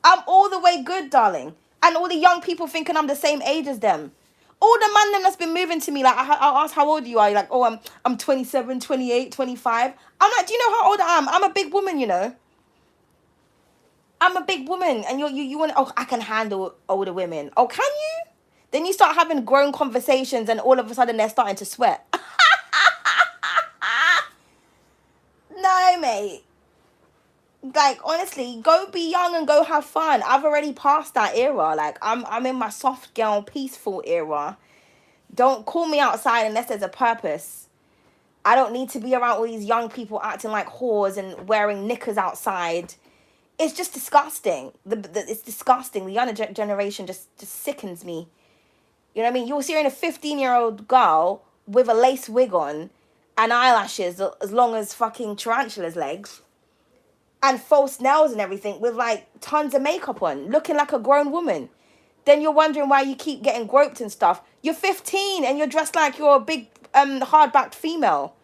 I'm all the way good, darling. And all the young people thinking I'm the same age as them. All the man them that's been moving to me, like, I'll ask how old you are. You're like, oh, I'm 27, 28, 25. I'm like, do you know how old I am? I'm a big woman, I'm a big woman. And you want, oh, I can handle older women. Oh, can you? Then you start having grown conversations and all of a sudden they're starting to sweat. No, mate. Like, honestly, go be young and go have fun. I've already passed that era. Like, I'm in my soft girl, peaceful era. Don't call me outside unless there's a purpose. I don't need to be around all these young people acting like whores and wearing knickers outside. It's just disgusting. It's disgusting. The younger generation just sickens me. You know what I mean? You'll see a 15-year-old girl with a lace wig on and eyelashes as long as fucking tarantula's legs and false nails and everything with, like, tons of makeup on, looking like a grown woman. Then you're wondering why you keep getting groped and stuff. You're 15 and you're dressed like you're a big hard-backed female.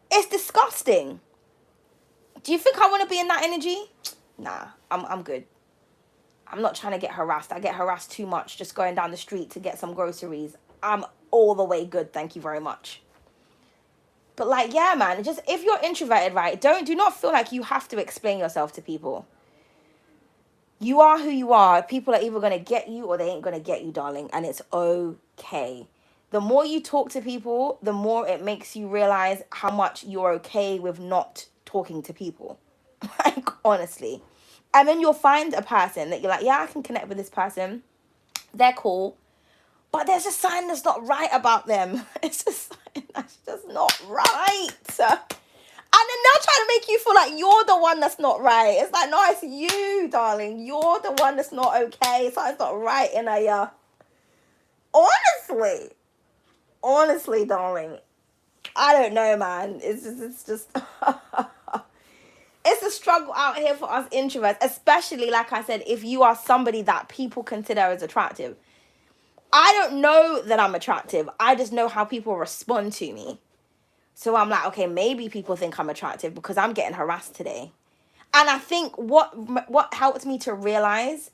It's disgusting. Do you think I want to be in that energy? Nah, I'm good. I'm not trying to get harassed. I get harassed too much just going down the street to get some groceries. I'm all the way good, thank you very much. But, like, yeah, man, just if you're introverted, right, do not feel like you have to explain yourself to people. You are who you are. People are either going to get you or they ain't going to get you, darling. And it's okay. The more you talk to people, the more it makes you realize how much you're okay with not talking to people. Like, honestly. And then you'll find a person that you're like, yeah, I can connect with this person. They're cool. But there's just something that's not right about them. It's just something that's just not right. And then they'll try to make you feel like you're the one that's not right. It's like, no, it's you, darling. You're the one that's not okay. Something's not right in a... Honestly, darling. I don't know, man. It's just... It's a struggle out here for us introverts, especially, like I said, if you are somebody that people consider as attractive. I don't know that I'm attractive. I just know how people respond to me. So I'm like, okay, maybe people think I'm attractive because I'm getting harassed today. And I think what helped me to realize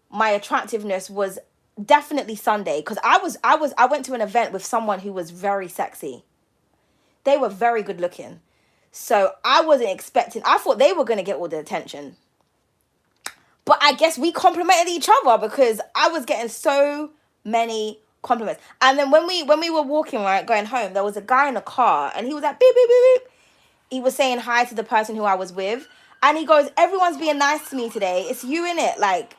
my attractiveness was definitely Sunday, because I went to an event with someone who was very sexy. They were very good looking. So I wasn't expecting, I thought they were going to get all the attention. But I guess we complimented each other because I was getting so many compliments. And then when we were walking, right, going home, there was a guy in a car and he was like, beep, beep, beep, beep. He was saying hi to the person who I was with. And he goes, everyone's being nice to me today. It's you, in it. Like,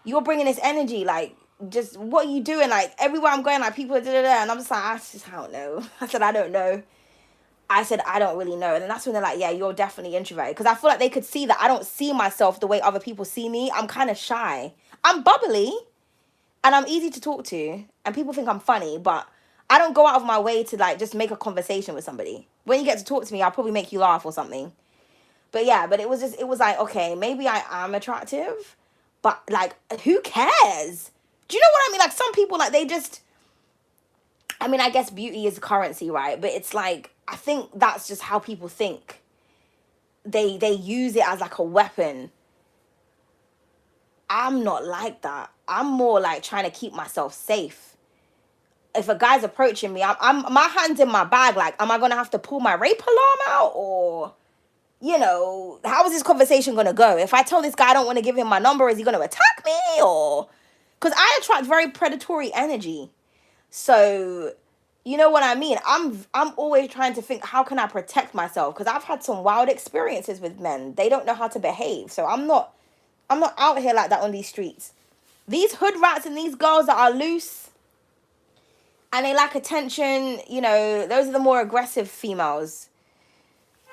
you're bringing this energy. Like, just what are you doing? Like, everywhere I'm going, like, people are da-da-da. And I'm just like, I don't know. I said, I don't know. I said, I don't really know. And then that's when they're like, yeah, you're definitely introverted. Because I feel like they could see that I don't see myself the way other people see me. I'm kind of shy. I'm bubbly and I'm easy to talk to. And people think I'm funny, but I don't go out of my way to like just make a conversation with somebody. When you get to talk to me, I'll probably make you laugh or something. But yeah, but it was like, okay, maybe I am attractive, but like, who cares? Do you know what I mean? Like some people, like they just, I mean, I guess beauty is currency, right? But it's like, I think that's just how people think. They use it as like a weapon. I'm not like that. I'm more like trying to keep myself safe. If a guy's approaching me, I'm my hand's in my bag. Like, am I gonna have to pull my rape alarm out, or you know, how is this conversation gonna go? If I tell this guy I don't want to give him my number, is he gonna attack me, or because I attract very predatory energy. So, you know what I mean? I'm always trying to think, how can I protect myself? Because I've had some wild experiences with men. They don't know how to behave. So I'm not out here like that on these streets. These hood rats and these girls that are loose and they lack attention, you know, those are the more aggressive females.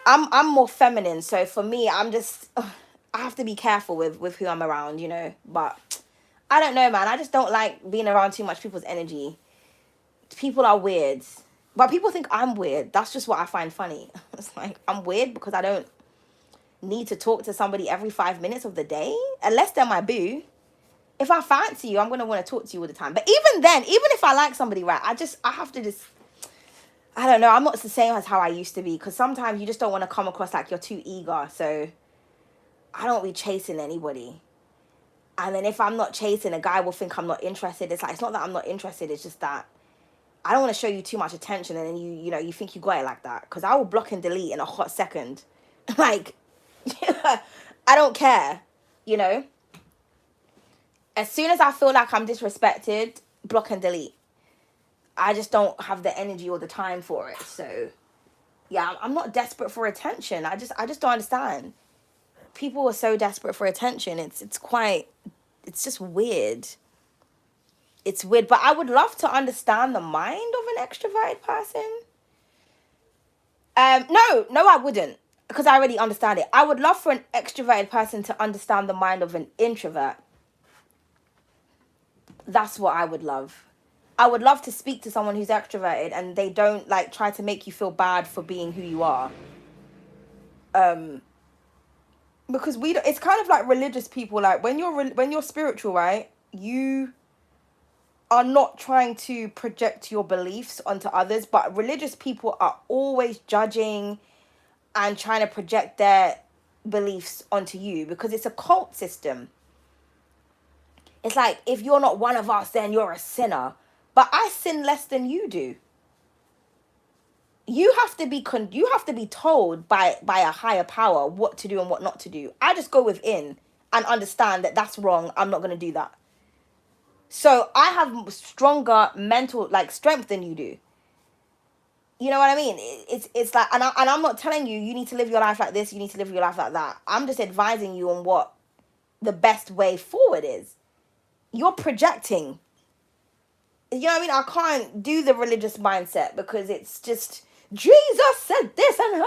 I'm more feminine, so for me, I have to be careful with who I'm around, you know. But I don't know, man. I just don't like being around too much people's energy. People are weird, but people think I'm weird. That's just what I find funny. It's like, I'm weird because I don't need to talk to somebody every 5 minutes of the day, unless they're my boo. If I fancy you, I'm going to want to talk to you all the time. But even then, even if I like somebody, right, I have to just, I don't know, I'm not the same as how I used to be, because sometimes you just don't want to come across like you're too eager. So I don't be chasing anybody. And then if I'm not chasing, a guy will think I'm not interested. It's like, it's not that I'm not interested, it's just that I don't want to show you too much attention, and then you know, you think you got it like that. Because I will block and delete in a hot second. Like, I don't care, you know. As soon as I feel like I'm disrespected, block and delete. I just don't have the energy or the time for it. So, yeah, I'm not desperate for attention. I just don't understand. People are so desperate for attention. It's just weird. It's weird, but I would love to understand the mind of an extroverted person. No, I wouldn't, because I already understand it. I would love for an extroverted person to understand the mind of an introvert. That's what I would love. I would love to speak to someone who's extroverted and they don't like try to make you feel bad for being who you are. Because it's kind of like religious people. Like when you're spiritual, right? You are not trying to project your beliefs onto others, but religious people are always judging and trying to project their beliefs onto you, because it's a cult system. It's like, if you're not one of us, then you're a sinner. But I sin less than you do. You have to be told by a higher power what to do and what not to do. I just go within and understand that that's wrong. I'm not going to do that. So I have stronger mental like strength than you do. You know what I mean? It's like, and I'm not telling you need to live your life like this, you need to live your life like that. I'm just advising you on what the best way forward is. You're projecting. You know what I mean? I can't do the religious mindset because it's just, Jesus said this and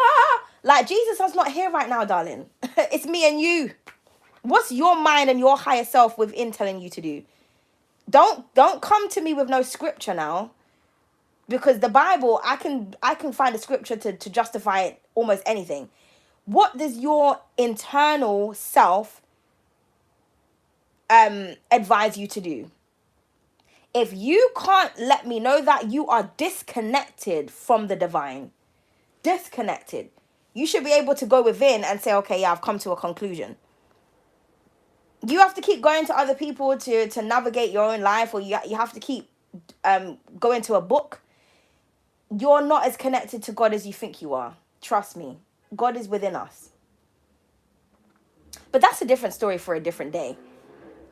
like, Jesus is not here right now, darling. It's me and you. What's your mind and your higher self within telling you to do? Don't come to me with no scripture now, because the Bible, I can find a scripture to justify almost anything. What does your internal self advise you to do? If you can't let me know that, you are disconnected from the divine, disconnected, you should be able to go within and say, okay, yeah, I've come to a conclusion. You have to keep going to other people to navigate your own life, or you have to keep going to a book. You're not as connected to God as you think you are. Trust me. God is within us. But that's a different story for a different day.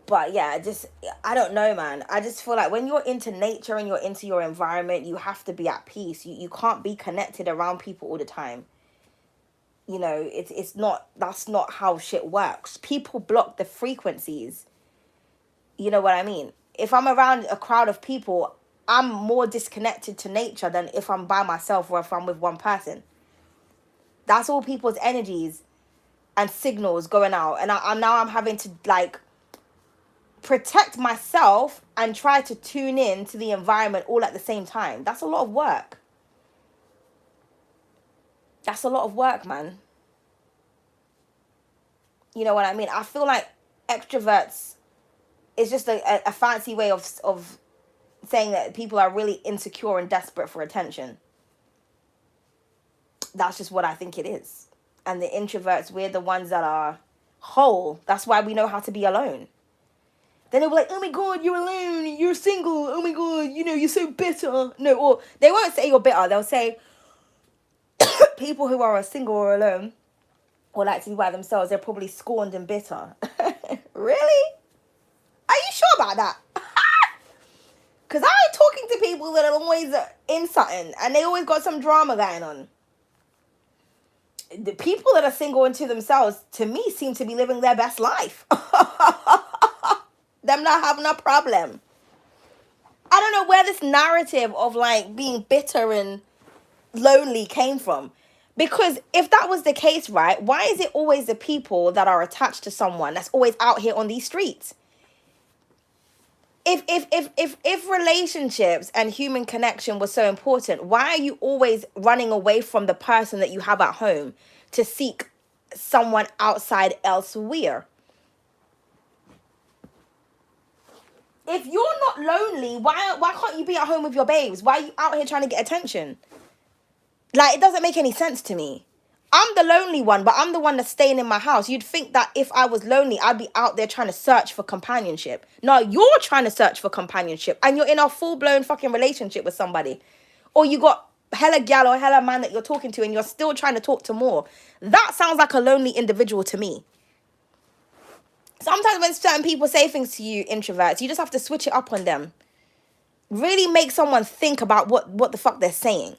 But yeah, I don't know, man. I just feel like when you're into nature and you're into your environment, you have to be at peace. You can't be connected around people all the time. You know, it's not, that's not how shit works. People block the frequencies. You know what I mean? If I'm around a crowd of people, I'm more disconnected to nature than if I'm by myself or if I'm with one person. That's all people's energies and signals going out. And I'm having to like protect myself and try to tune in to the environment all at the same time. That's a lot of work. That's a lot of work, man. You know what I mean? I feel like extroverts is just a fancy way of saying that people are really insecure and desperate for attention. That's just what I think it is. And the introverts, we're the ones that are whole. That's why we know how to be alone. Then they'll be like, oh my God, you're alone, you're single, oh my God, you know, you're so bitter. No, or they won't say you're bitter. They'll say people who are single or alone or like to be by themselves, they're probably scorned and bitter. Really? Are you sure about that? Because I'm talking to people that are always in something and they always got some drama going on. The people that are single and to themselves, to me, seem to be living their best life. Them not having a problem. I don't know where this narrative of like being bitter and lonely came from. Because if that was the case, right, why is it always the people that are attached to someone that's always out here on these streets? If relationships and human connection was so important, why are you always running away from the person that you have at home to seek someone outside elsewhere? If you're not lonely, why can't you be at home with your babes? Why are you out here trying to get attention? Like, it doesn't make any sense to me. I'm the lonely one, but I'm the one that's staying in my house. You'd think that if I was lonely, I'd be out there trying to search for companionship. No, you're trying to search for companionship and you're in a full-blown fucking relationship with somebody. Or you got hella gal or hella man that you're talking to and you're still trying to talk to more. That sounds like a lonely individual to me. Sometimes when certain people say things to you, introverts, you just have to switch it up on them. Really make someone think about what the fuck they're saying.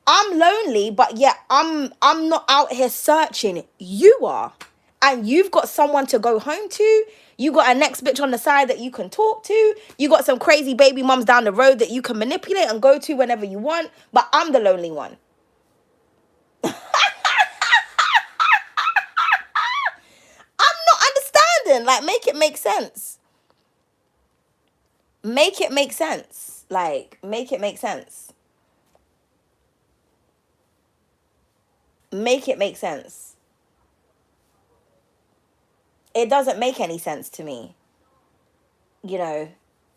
I'm lonely, but yet I'm not out here searching. You are. And you've got someone to go home to. You got a next bitch on the side that you can talk to. You got some crazy baby mums down the road that you can manipulate and go to whenever you want. But I'm the lonely one. I'm not understanding. Like, make it make sense. Make it make sense. Like, make it make sense. Make it make sense. It doesn't make any sense to me. You know,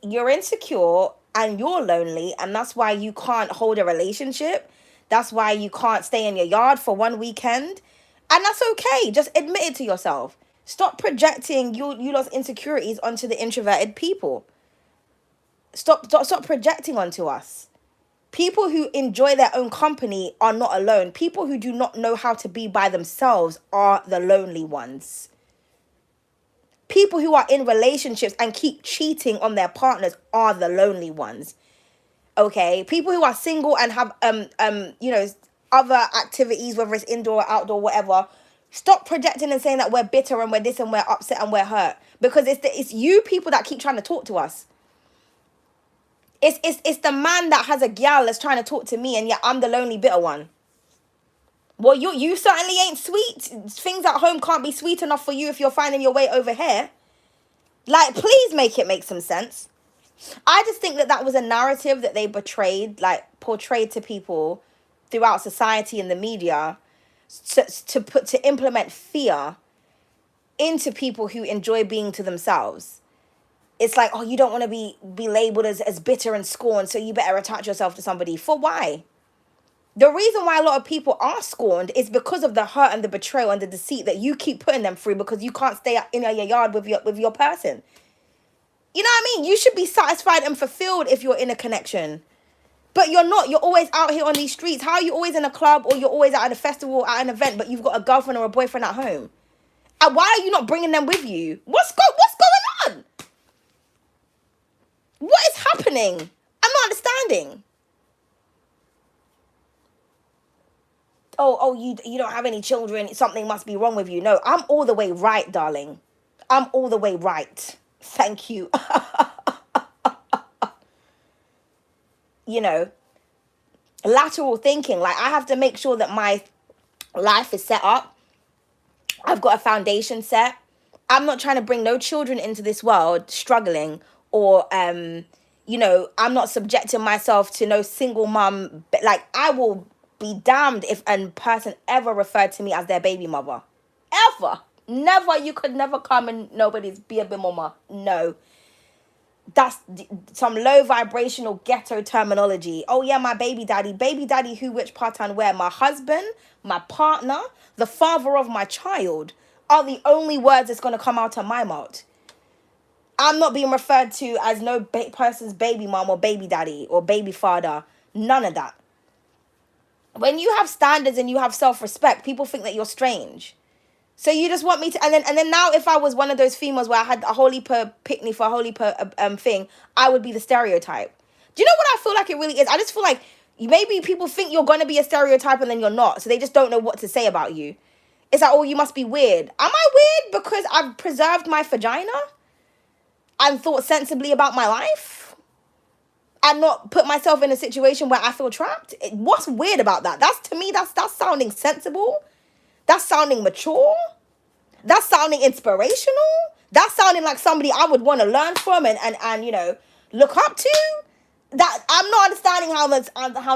you're insecure and you're lonely, and that's why you can't hold a relationship. That's why you can't stay in your yard for one weekend. And that's okay. Just admit it to yourself. Stop projecting you lost insecurities onto the introverted people. Stop projecting onto us. People who enjoy their own company are not alone. People who do not know how to be by themselves are the lonely ones. People who are in relationships and keep cheating on their partners are the lonely ones. Okay? People who are single and have you know, other activities, whether it's indoor or outdoor, whatever. Stop projecting and saying that we're bitter and we're this and we're upset and we're hurt. Because it's you people that keep trying to talk to us. It's the man that has a gal that's trying to talk to me and yet I'm the lonely bitter one. Well, you certainly ain't sweet. Things at home can't be sweet enough for you if you're finding your way over here. Like, please make it make some sense. I just think that was a narrative that they portrayed to people throughout society and the media to implement fear into people who enjoy being to themselves. It's like, oh, you don't want to be labeled as bitter and scorned, so you better attach yourself to somebody. For why? The reason why a lot of people are scorned is because of the hurt and the betrayal and the deceit that you keep putting them through because you can't stay in your yard with your person. You know what I mean? You should be satisfied and fulfilled if you're in a connection. But you're not. You're always out here on these streets. How are you always in a club or you're always at a festival, at an event, but you've got a girlfriend or a boyfriend at home? And why are you not bringing them with you? What's going on? What is happening? I'm not understanding. Oh, you don't have any children. Something must be wrong with you. No, I'm all the way right, darling. I'm all the way right. Thank you. You know, lateral thinking. Like, I have to make sure that my life is set up. I've got a foundation set. I'm not trying to bring no children into this world struggling, or I'm not subjecting myself to no single mum. Like, I will be damned if a person ever referred to me as their baby mother. Ever. Never. You could never come and nobody's be a bit mama. No. That's some low vibrational ghetto terminology. Oh yeah, my baby daddy. Baby daddy who, which part, and where? My husband, my partner, the father of my child are the only words that's going to come out of my mouth. I'm not being referred to as no person's baby mom or baby daddy or baby father. None of that. When you have standards and you have self-respect, people think that you're strange. So you just want me to, and then now, if I was one of those females where I had a holy per picnic for a holy per thing, I would be the stereotype. Do you know what I feel like it really is? I just feel like maybe people think you're gonna be a stereotype and then you're not, so they just don't know what to say about you. It's like, oh, you must be weird. Am I weird because I've preserved my vagina and thought sensibly about my life and not put myself in a situation where I feel trapped? What's weird about that? That's, to me, that's sounding sensible. That's sounding mature. That's sounding inspirational. That's sounding like somebody I would want to learn from and look up to. That I'm not understanding how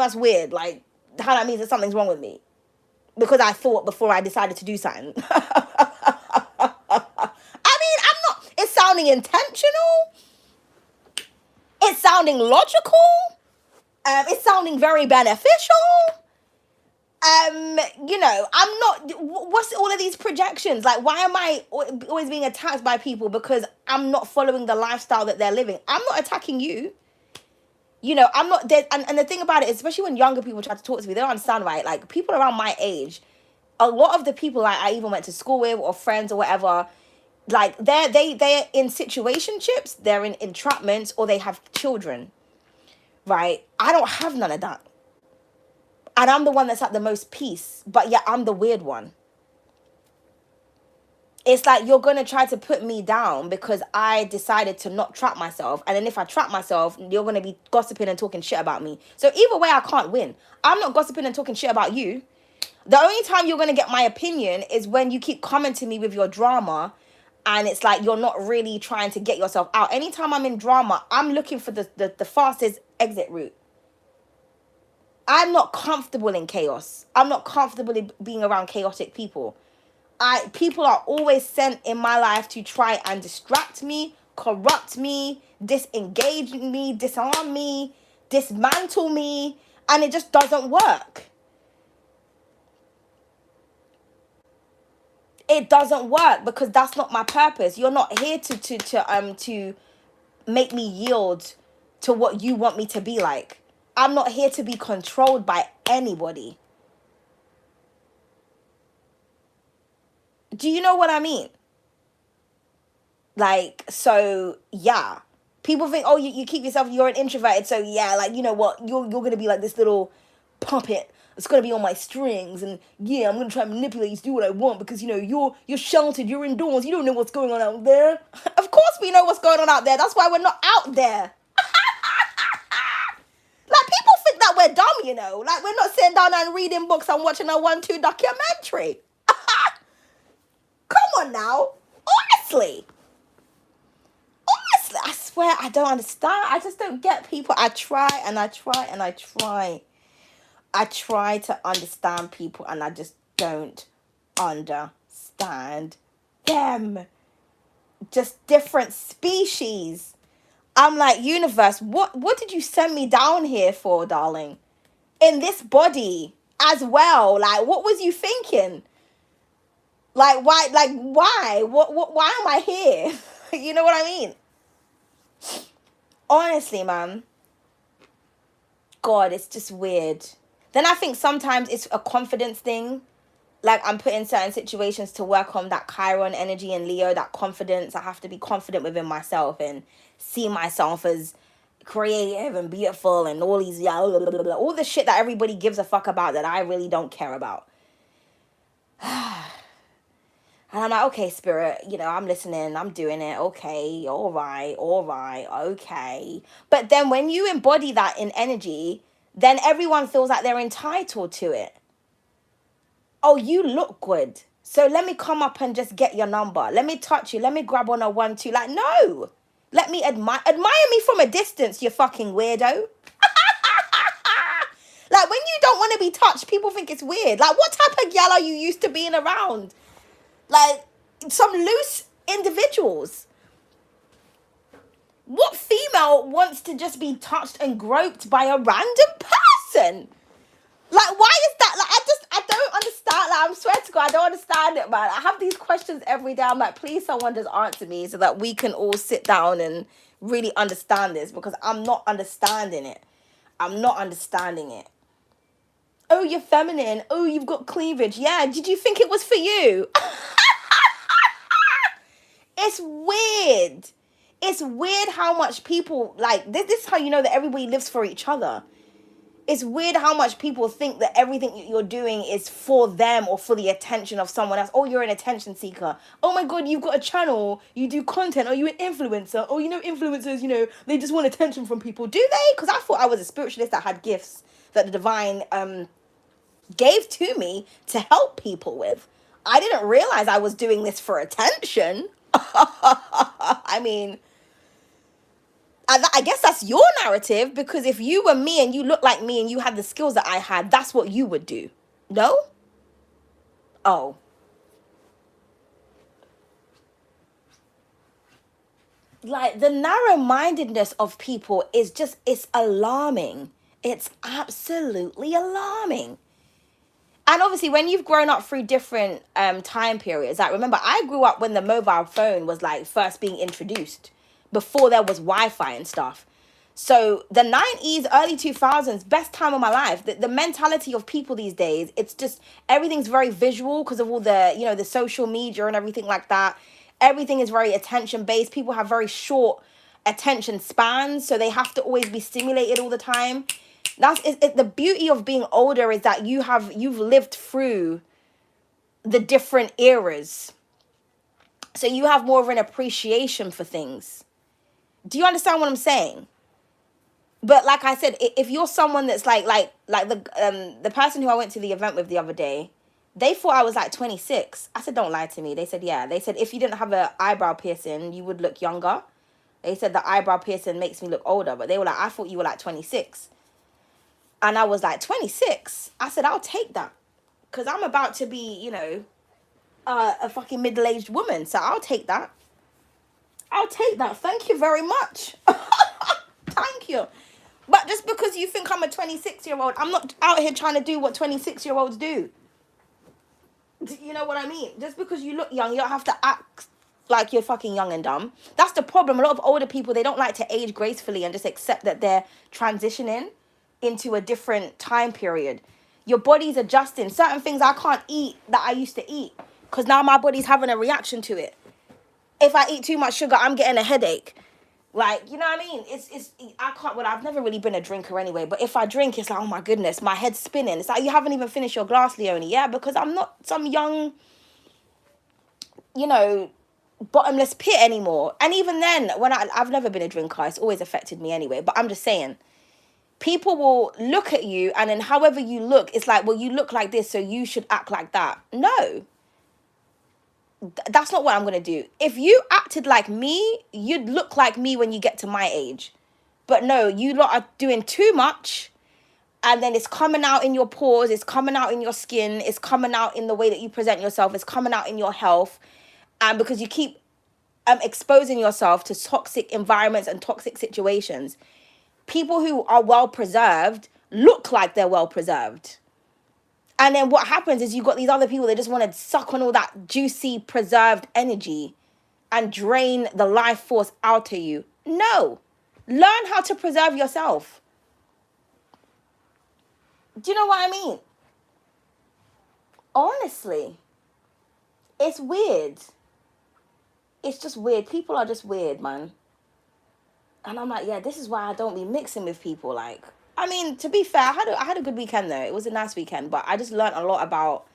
that's weird. Like, how that means that something's wrong with me because I thought before I decided to do something. I mean, I'm not. It's sounding intentional. It's sounding logical. It's sounding very beneficial. I'm not, what's all of these projections? Like, why am I always being attacked by people because I'm not following the lifestyle that they're living? I'm not attacking you. I'm not dead. And the thing about it, especially when younger people try to talk to me, they don't understand, right? Like, people around my age, a lot of the people I even went to school with or friends or whatever, like, they're in situationships, they're in entrapments, or they have children, right? I don't have none of that. And I'm the one that's at the most peace. But yeah, I'm the weird one. It's like you're going to try to put me down because I decided to not trap myself. And then if I trap myself, you're going to be gossiping and talking shit about me. So either way, I can't win. I'm not gossiping and talking shit about you. The only time you're going to get my opinion is when you keep coming to me with your drama. And it's like you're not really trying to get yourself out. Anytime I'm in drama, I'm looking for the fastest exit route. I'm not comfortable in chaos. I'm not comfortable in being around chaotic people. People are always sent in my life to try and distract me, corrupt me, disengage me, disarm me, dismantle me, and it just doesn't work. It doesn't work because that's not my purpose. You're not here to make me yield to what you want me to be like. I'm not here to be controlled by anybody. Do you know what I mean? Like, so, yeah. People think, oh, you keep yourself, you're an introverted, so yeah, like, you know what, you're going to be like this little puppet that's going to be on my strings, and yeah, I'm going to try and manipulate you to do what I want because, you're sheltered, you're indoors, you don't know what's going on out there. Of course we know what's going on out there. That's why we're not out there. Like, people think that we're dumb, Like, we're not sitting down and reading books and watching a 1-2 documentary. Come on now. Honestly, I swear I don't understand. I just don't get people. I try and I try and I try. I try to understand people and I just don't understand them. Just different species. I'm like, universe, what did you send me down here for, darling? In this body as well. Like, what was you thinking? Like, why? Like, why? Why am I here? You know what I mean? Honestly, man. God, it's just weird. Then I think sometimes it's a confidence thing. Like, I'm put in certain situations to work on that Chiron energy and Leo, that confidence. I have to be confident within myself and see myself as creative and beautiful and all these, all the shit that everybody gives a fuck about that I really don't care about. And I'm like, okay, spirit, I'm listening, I'm doing it. Okay, all right, okay. But then when you embody that in energy, then everyone feels like they're entitled to it. Oh, you look good, so let me come up and just get your number. Let me touch you. Let me grab on a 1-2. Like, no. Let me admire me from a distance, you fucking weirdo. Like, when you don't want to be touched, people think it's weird. Like, what type of gal are you used to being around? Like, some loose individuals. What female wants to just be touched and groped by a random person? Like, why is that? Like, I don't understand. Like, I swear to God, I don't understand it, man. I have these questions every day. I'm like, please, someone just answer me so that we can all sit down and really understand this, because I'm not understanding it. I'm not understanding it. Oh, you're feminine. Oh, you've got cleavage. Yeah, did you think it was for you? It's weird. It's weird how much people, like, this is how you know that everybody lives for each other. It's weird how much people think that everything you're doing is for them or for the attention of someone else. Oh, you're an attention seeker. Oh my God, you've got a channel. You do content. Oh, you're an influencer. Oh, influencers, they just want attention from people. Do they? Because I thought I was a spiritualist that had gifts that the divine gave to me to help people with. I didn't realize I was doing this for attention. I mean, I guess that's your narrative, because if you were me and you look like me and you had the skills that I had, that's what you would do. No? Oh. Like, the narrow-mindedness of people is just, it's alarming. It's absolutely alarming. And obviously, when you've grown up through different time periods, like, remember, I grew up when the mobile phone was, like, first being introduced, before there was Wi-Fi and stuff. So the 90s, early 2000s, best time of my life. The mentality of people these days, it's just, everything's very visual because of all the, the social media and everything like that. Everything is very attention-based. People have very short attention spans, so they have to always be stimulated all the time. That's the beauty of being older, is that you've lived through the different eras. So you have more of an appreciation for things. Do you understand what I'm saying? But like I said, if you're someone that's like the person who I went to the event with the other day, they thought I was like 26. I said, don't lie to me. They said, yeah. They said, if you didn't have an eyebrow piercing, you would look younger. They said the eyebrow piercing makes me look older. But they were like, I thought you were like 26. And I was like, 26? I said, I'll take that. Because I'm about to be, a fucking middle-aged woman. So I'll take that. I'll take that. Thank you very much. Thank you. But just because you think I'm a 26-year-old, I'm not out here trying to do what 26-year-olds do. You know what I mean? Just because you look young, you don't have to act like you're fucking young and dumb. That's the problem. A lot of older people, they don't like to age gracefully and just accept that they're transitioning into a different time period. Your body's adjusting. Certain things I can't eat that I used to eat, because now my body's having a reaction to it. If I eat too much sugar, I'm getting a headache. Like, you know what I mean? I can't, well, I've never really been a drinker anyway, but if I drink, it's like, oh my goodness, my head's spinning. It's like, you haven't even finished your glass, Leonie. Yeah, because I'm not some young, bottomless pit anymore. And even then, when I've never been a drinker, it's always affected me anyway. But I'm just saying, people will look at you, and then however you look, it's like, well, you look like this, so you should act like that. No. That's not what I'm going to do. If you acted like me, you'd look like me when you get to my age. But no, you lot are doing too much, and then it's coming out in your pores, it's coming out in your skin, it's coming out in the way that you present yourself, it's coming out in your health. And because you keep exposing yourself to toxic environments and toxic situations, people who are well preserved look like they're well preserved. And then what happens is you've got these other people that just want to suck on all that juicy, preserved energy and drain the life force out of you. No. Learn how to preserve yourself. Do you know what I mean? Honestly, it's weird. It's just weird. People are just weird, man. And I'm like, yeah, this is why I don't be mixing with people. Like, I mean, to be fair, I had a good weekend though. It was a nice weekend, but I just learned a lot about.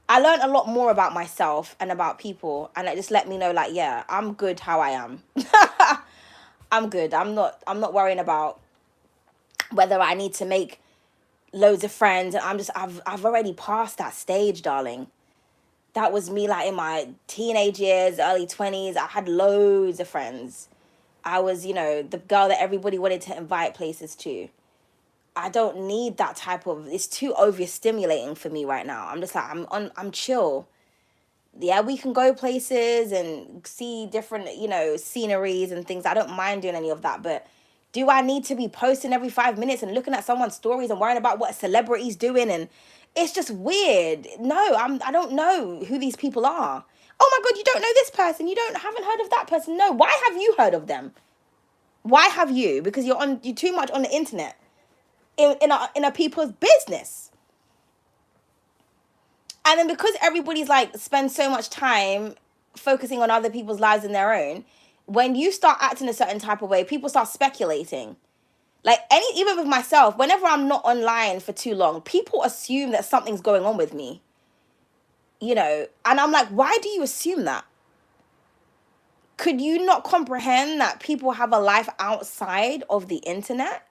I learned a lot more about myself and about people, and it just let me know, like, yeah, I'm good how I am. I'm good. I'm not worrying about whether I need to make loads of friends, and I've already passed that stage, darling. That was me, like, in my teenage years, early 20s. I had loads of friends. I was, the girl that everybody wanted to invite places to. I don't need that type of, it's too overstimulating for me right now. I'm just like, I'm chill. Yeah, we can go places and see different, sceneries and things. I don't mind doing any of that, but do I need to be posting every 5 minutes and looking at someone's stories and worrying about what a celebrity's doing? And it's just weird. No, I don't know who these people are. Oh my God, you don't know this person. You haven't heard of that person. No, why have you heard of them? Why have you? Because you're too much on the internet in a people's business. And then because everybody's like spends so much time focusing on other people's lives than their own, when you start acting a certain type of way, people start speculating. Like even with myself, whenever I'm not online for too long, people assume that something's going on with me. And I'm like, why do you assume that? Could you not comprehend that people have a life outside of the internet?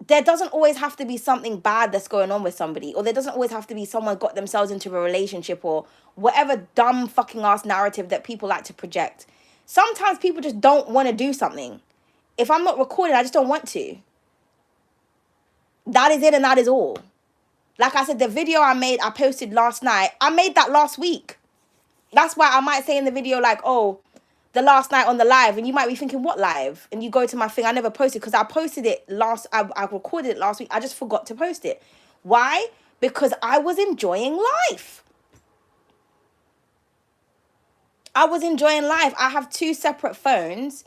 There doesn't always have to be something bad that's going on with somebody, or there doesn't always have to be someone got themselves into a relationship, or whatever dumb fucking ass narrative that people like to project. Sometimes people just don't want to do something. If I'm not recording, I just don't want to. That is it, and that is all. Like I said, the video I posted last night, I made that last week. That's why I might say in the video, like, oh, the last night on the live, and you might be thinking, what live? And you go to my thing, I never posted, because I posted it I recorded it last week. I just forgot to post it. Why? Because I was enjoying life. I was enjoying life. I have 2 separate phones.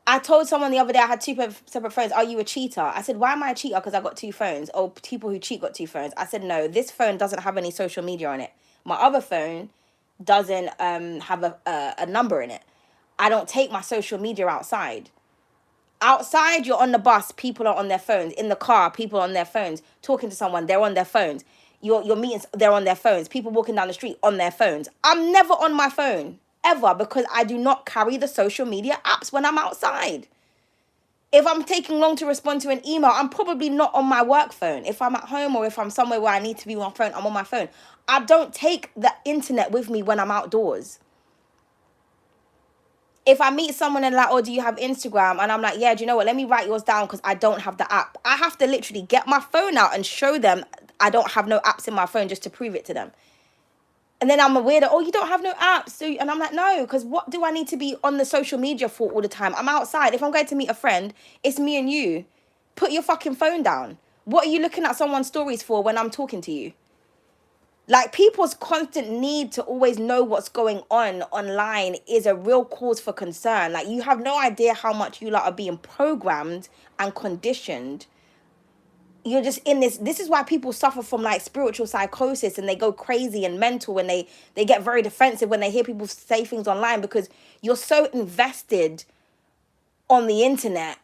I told someone the other day I had 2 separate phones. Are you a cheater? I said, why am I a cheater? Because I got 2 phones. Oh, people who cheat got 2 phones. I said, no, this phone doesn't have any social media on it. My other phone doesn't have a number in it. I don't take my social media outside. Outside, you're on the bus, people are on their phones. In the car, people are on their phones. Talking to someone, they're on their phones. Your meetings, they're on their phones. People walking down the street on their phones. I'm never on my phone, ever, because I do not carry the social media apps when I'm outside. If I'm taking long to respond to an email, I'm probably not on my work phone. If I'm at home or if I'm somewhere where I need to be on my phone, I'm on my phone. I don't take the internet with me when I'm outdoors. If I meet someone and like, oh, do you have Instagram? And I'm like, yeah, do you know what? Let me write yours down because I don't have the app. I have to literally get my phone out and show them I don't have no apps in my phone just to prove it to them. And then I'm aware that, oh, you don't have no apps. And I'm like, no, because what do I need to be on the social media for all the time? I'm outside. If I'm going to meet a friend, it's me and you. Put your fucking phone down. What are you looking at someone's stories for when I'm talking to you? Like, people's constant need to always know what's going on online is a real cause for concern. Like, you have no idea how much you lot are being programmed and conditioned. You're just in this is why people suffer from like spiritual psychosis, and they go crazy and mental when they get very defensive when they hear people say things online, because you're so invested on the internet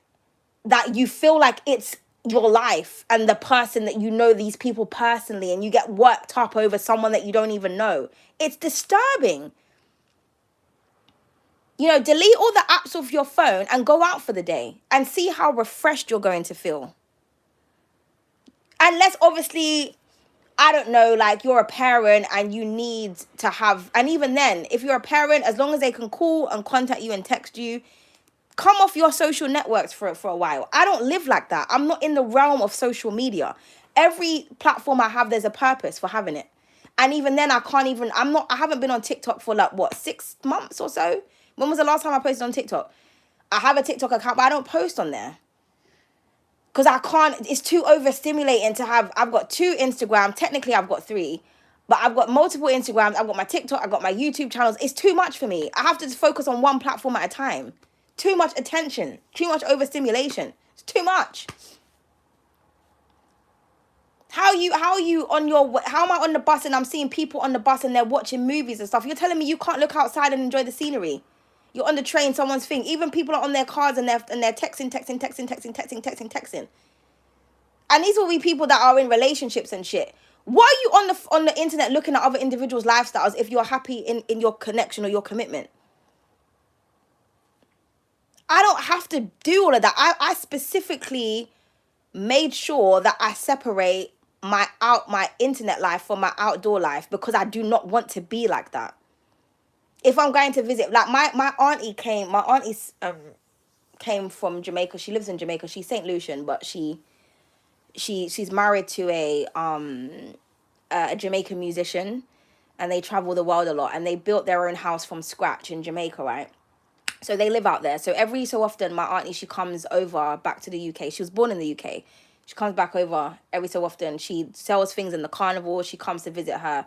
that you feel like it's your life and the person that you know these people personally, and you get worked up over someone that you don't even know. It's disturbing. Delete all the apps off your phone and go out for the day and see how refreshed you're going to feel. Unless obviously, I don't know, like you're a parent and you need to have, and even then, if you're a parent, as long as they can call and contact you and text you, come off your social networks for a while. I don't live like that. I'm not in the realm of social media. Every platform I have, there's a purpose for having it. And even then, I haven't been on TikTok for like, 6 months or so? When was the last time I posted on TikTok? I have a TikTok account, but I don't post on there. Because I can't, it's too overstimulating to have, I've got 2 Instagram, technically I've got 3. But I've got multiple Instagrams, I've got my TikTok, I've got my YouTube channels. It's too much for me. I have to just focus on one platform at a time. Too much attention, too much overstimulation. It's too much. how are you on how am I on the bus and I'm seeing people on the bus and they're watching movies and stuff? You're telling me you can't look outside and enjoy the scenery. You're on the train, someone's thing. Even people are on their cars and they're texting. And these will be people that are in relationships and shit. Why are you on the internet looking at other individuals' lifestyles if you're happy in your connection or your commitment? I don't have to do all of that. I specifically made sure that I separate my internet life from my outdoor life because I do not want to be like that. If I'm going to visit, like my auntie came from Jamaica. She lives in Jamaica. She's St. Lucian, but she's married to a Jamaican musician, and they travel the world a lot, and they built their own house from scratch in Jamaica, right? So they live out there. So every so often, my auntie, she comes over back to the UK. She was born in the UK. She comes back over every so often. She sells things in the carnival. She comes to visit her,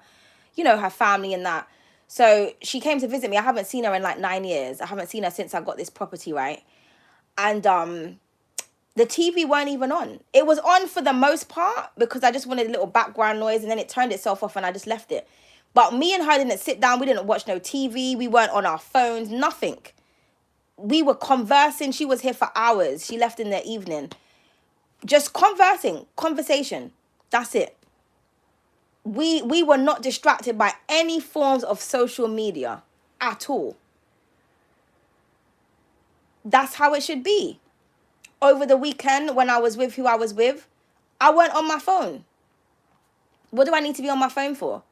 her family and that. So she came to visit me. I haven't seen her in like 9 years. I haven't seen her since I got this property, right? And the TV weren't even on. It was on for the most part because I just wanted a little background noise, and then it turned itself off and I just left it. But me and her didn't sit down. We didn't watch no TV. We weren't on our phones, nothing. We were conversing. She was here for hours. She left in the evening. Just conversation. That's it. We were not distracted by any forms of social media at all. That's how it should be. Over the weekend, when I was with who I was with, I weren't on my phone. What do I need to be on my phone for?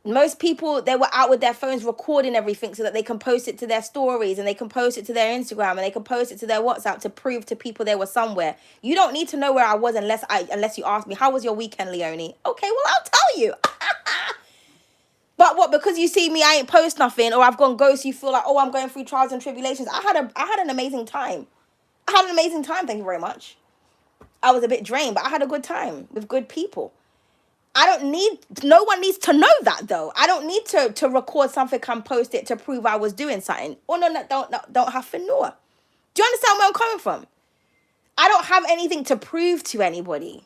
Most people, they were out with their phones recording everything so that they can post it to their stories, and they can post it to their Instagram, and they can post it to their WhatsApp to prove to people they were somewhere. You don't need to know where I was unless you ask me, how was your weekend, Leonie? Okay, well, I'll tell you. But what, because you see me, I ain't post nothing, or I've gone ghost, you feel like, oh, I'm going through trials and tribulations. I had an amazing time. Thank you very much. I was a bit drained, but I had a good time with good people. No one needs to know that though. I don't need to record something and post it to prove I was doing something. Oh no, don't have to know. Do you understand where I'm coming from? I don't have anything to prove to anybody.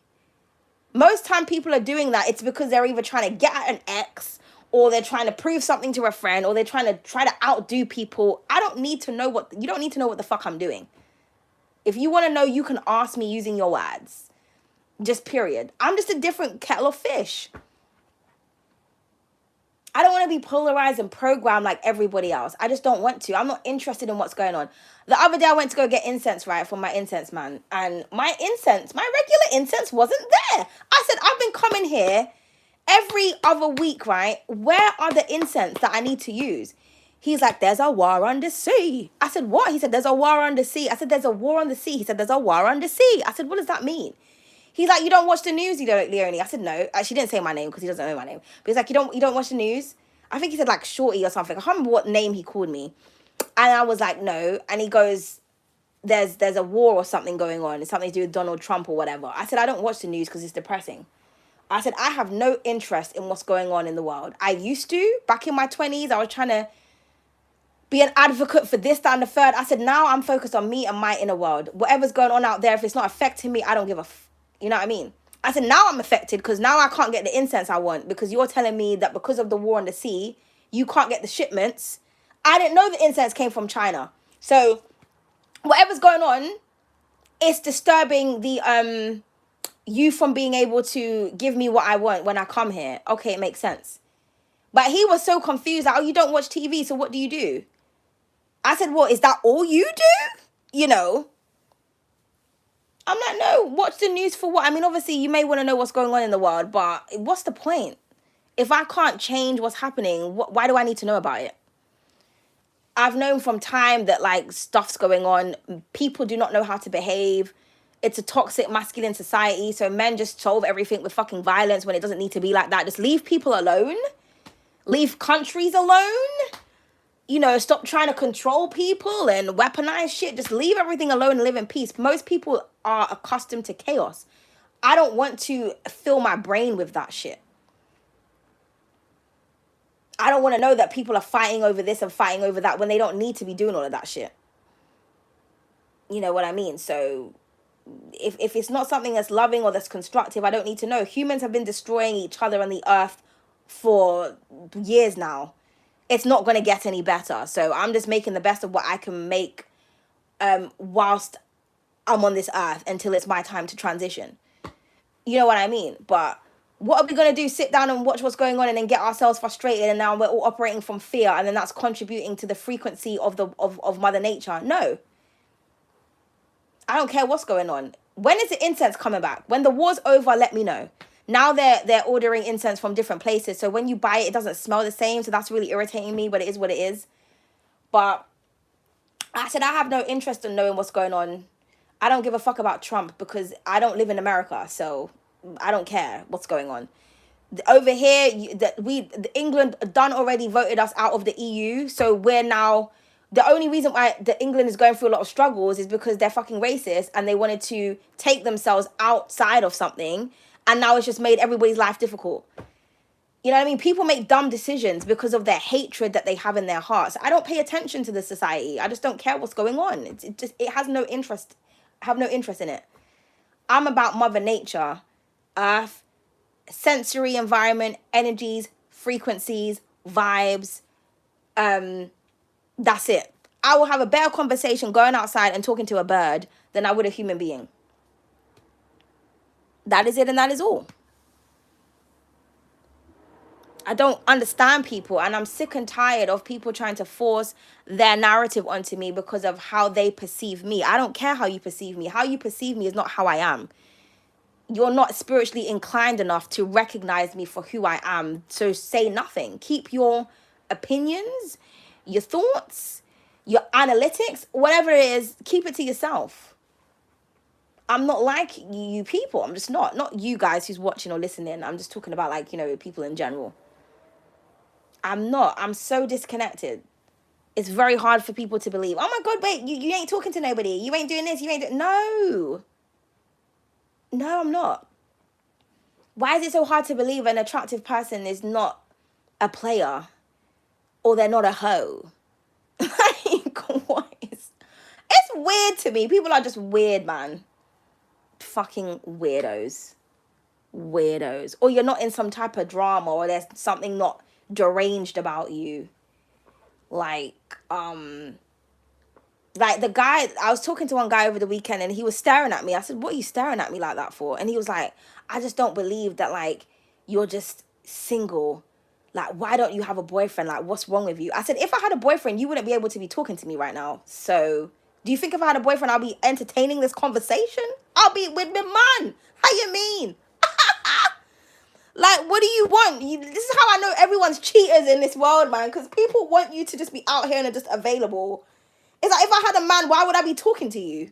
Most time people are doing that, it's because they're either trying to get at an ex, or they're trying to prove something to a friend, or they're trying to outdo people. You don't need to know what the fuck I'm doing. If you want to know, you can ask me using your words. Just period. I'm just a different kettle of fish. I don't want to be polarized and programmed like everybody else. I just don't want to. I'm not interested in what's going on. The other day I went to go get incense, right, from my incense man. And my regular incense wasn't there. I said, I've been coming here every other week, right? Where are the incense that I need to use? He's like, there's a war on the sea. I said, what? He said, there's a war on the sea. I said, there's a war on the sea. He said, there's a war on the sea. I said, what does that mean? He's like, you don't watch the news, Leonie? I said, no. She didn't say my name because he doesn't know my name. But he's like, you don't watch the news? I think he said like Shorty or something. I can't remember what name he called me. And I was like, no. And he goes, there's a war or something going on. It's something to do with Donald Trump or whatever. I said, I don't watch the news because it's depressing. I said, I have no interest in what's going on in the world. I used to. Back in my 20s, I was trying to be an advocate for this, that, and the third. I said, now I'm focused on me and my inner world. Whatever's going on out there, if it's not affecting me, I don't give a you know what I mean? I said, now I'm affected because now I can't get the incense I want because you're telling me that because of the war on the sea, you can't get the shipments. I didn't know the incense came from China. So whatever's going on, it's disturbing the you from being able to give me what I want when I come here. Okay, it makes sense. But he was so confused. Like, oh, you don't watch TV, so what do you do? I said, well, is that all you do? I'm like, no, watch the news for what? I mean, obviously, you may want to know what's going on in the world, but what's the point? If I can't change what's happening, why do I need to know about it? I've known from time that, like, stuff's going on. People do not know how to behave. It's a toxic masculine society, so men just solve everything with fucking violence when it doesn't need to be like that. Just leave people alone. Leave countries alone. Stop trying to control people and weaponize shit. Just leave everything alone and live in peace. Most people are accustomed to chaos. I don't want to fill my brain with that shit. I don't want to know that people are fighting over this and fighting over that when they don't need to be doing all of that shit. You know what I mean? So If it's not something that's loving or that's constructive, I don't need to know. Humans have been destroying each other on the earth for years now. It's not going to get any better. So I'm just making the best of what I can make whilst I'm on this earth until it's my time to transition. You know what I mean? But what are we going to do? Sit down and watch what's going on and then get ourselves frustrated and now we're all operating from fear and then that's contributing to the frequency of Mother Nature? No. I don't care what's going on. When is the incense coming back? When the war's over, let me know. Now they're ordering incense from different places. So when you buy it, it doesn't smell the same. So that's really irritating me, but it is what it is. But I said I have no interest in knowing what's going on. I don't give a fuck about Trump because I don't live in America. So I don't care what's going on. Over here, England done already voted us out of the EU. So we're now... The only reason why England is going through a lot of struggles is because they're fucking racist and they wanted to take themselves outside of something. And now it's just made everybody's life difficult. You know what I mean? People make dumb decisions because of their hatred that they have in their hearts. I don't pay attention to the society. I just don't care what's going on. It has no interest. I have no interest in it. I'm about Mother Nature, Earth, sensory environment, energies, frequencies, vibes, that's it. I will have a better conversation going outside and talking to a bird than I would a human being. That is it and that is all. I don't understand people and I'm sick and tired of people trying to force their narrative onto me because of how they perceive me. I don't care how you perceive me. How you perceive me is not how I am. You're not spiritually inclined enough to recognize me for who I am. So say nothing. Keep your opinions, your thoughts, your analytics, whatever it is, keep it to yourself. I'm not like you people. I'm just not you guys who's watching or listening. I'm just talking about like, people in general. I'm so disconnected. It's very hard for people to believe, oh my God, wait, you ain't talking to nobody. You ain't doing this. No, I'm not. Why is it so hard to believe an attractive person is not a player? Or they're not a hoe. Like, what is... It's weird to me. People are just weird, man. Fucking weirdos. Or you're not in some type of drama or there's something not deranged about you. Like the guy... I was talking to one guy over the weekend and he was staring at me. I said, what are you staring at me like that for? And he was like, I just don't believe that, like, you're just single. Like, why don't you have a boyfriend? Like, what's wrong with you? I said, if I had a boyfriend, you wouldn't be able to be talking to me right now. So, do you think if I had a boyfriend, I'll be entertaining this conversation? I'll be with my man. How you mean? Like, what do you want? This is how I know everyone's cheaters in this world, man. Because people want you to just be out here and just available. It's like, if I had a man, why would I be talking to you?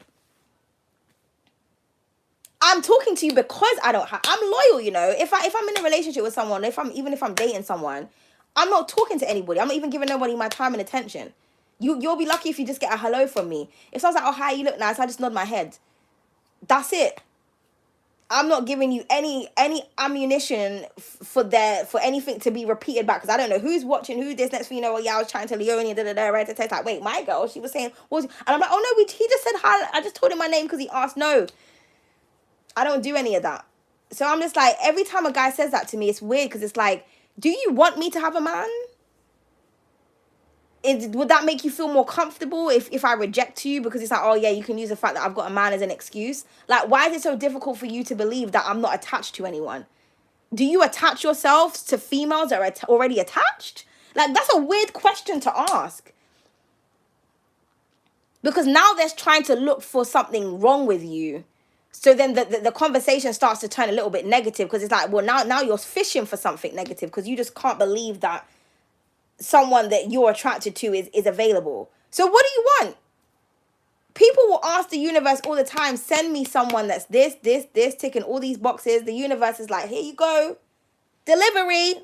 I'm talking to you because I'm loyal, If I'm in a relationship with someone, if I'm dating someone, I'm not talking to anybody. I'm not even giving nobody my time and attention. You'll be lucky if you just get a hello from me. If someone's like, oh, hi, you look nice, I just nod my head. That's it. I'm not giving you any ammunition for anything to be repeated back, because I don't know who's watching, who this next thing you know, yeah, I was chatting to Leonie, right, to text, like, wait, my girl, she was saying, and I'm like, oh no, he just said hi, I just told him my name because he asked. No, I don't do any of that. So I'm just like, every time a guy says that to me, it's weird because it's like, do you want me to have a man? Would that make you feel more comfortable if I reject you? Because it's like, oh yeah, you can use the fact that I've got a man as an excuse. Like, why is it so difficult for you to believe that I'm not attached to anyone? Do you attach yourselves to females that are already attached? Like, that's a weird question to ask. Because now they're trying to look for something wrong with you. So then the conversation starts to turn a little bit negative, because it's like, well, now you're fishing for something negative because you just can't believe that someone that you're attracted to is available. So what do you want? People will ask the universe all the time, send me someone that's this, ticking all these boxes. The universe is like, here you go. Delivery.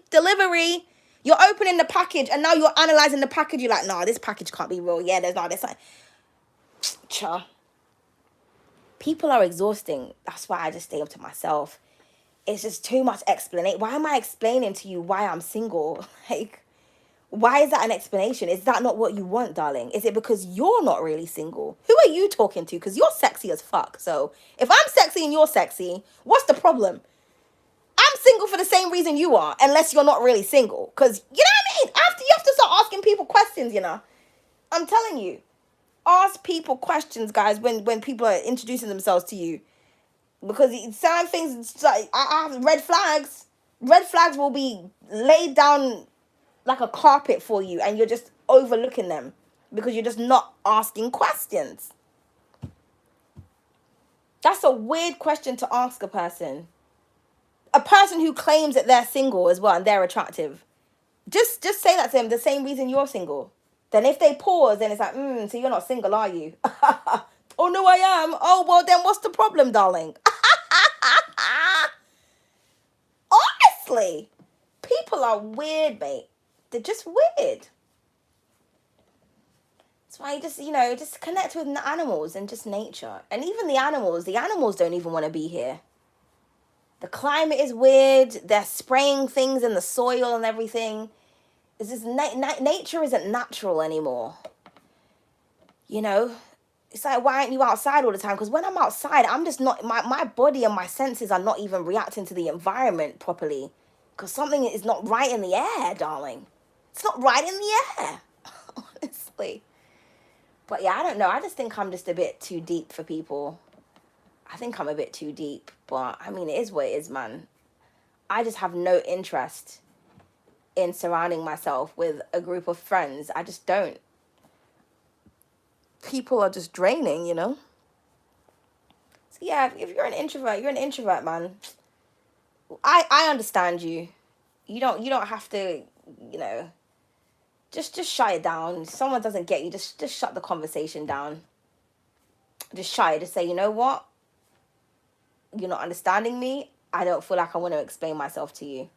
You're opening the package and now you're analyzing the package. You're like, nah, this package can't be real. Yeah, there's not this. Cha. People are exhausting. That's why I just stay up to myself. It's just too much explanation. Why am I explaining to you why I'm single? Like, Why is that an explanation? Is that not what you want, darling? Is it because you're not really single? Who are you talking to? Because you're sexy as fuck. So if I'm sexy and you're sexy, what's the problem? I'm single for the same reason you are, unless you're not really single. Because, you know what I mean? After you have to start asking people questions, you know. I'm telling you. Ask people questions, guys, when people are introducing themselves to you. Because certain things, I have red flags. Red flags will be laid down like a carpet for you, and you're just overlooking them because you're just not asking questions. That's a weird question to ask a person. A person who claims that they're single as well and they're attractive. Just say that to them, the same reason you're single. Then if they pause, then it's like, so you're not single, are you? Oh, no, I am. Oh, well, then what's the problem, darling? Honestly, people are weird, mate. They're just weird. That's why you just connect with animals and just nature. And even the animals don't even want to be here. The climate is weird. They're spraying things in the soil and everything. It's just nature isn't natural anymore. You know, it's like, why aren't you outside all the time? Because when I'm outside, I'm just not, my body and my senses are not even reacting to the environment properly. Because something is not right in the air, darling. It's not right in the air. Honestly. But yeah, I don't know. I just think I'm just a bit too deep for people. I think I'm a bit too deep. But I mean, it is what it is, man. I just have no interest in surrounding myself with a group of friends. I just don't. People are just draining, you know? So yeah, if you're an introvert, man. I understand you. You don't have to, you know, just shut it down. If someone doesn't get you, just shut the conversation down. Just shy. Just say, you know what? You're not understanding me. I don't feel like I want to explain myself to you.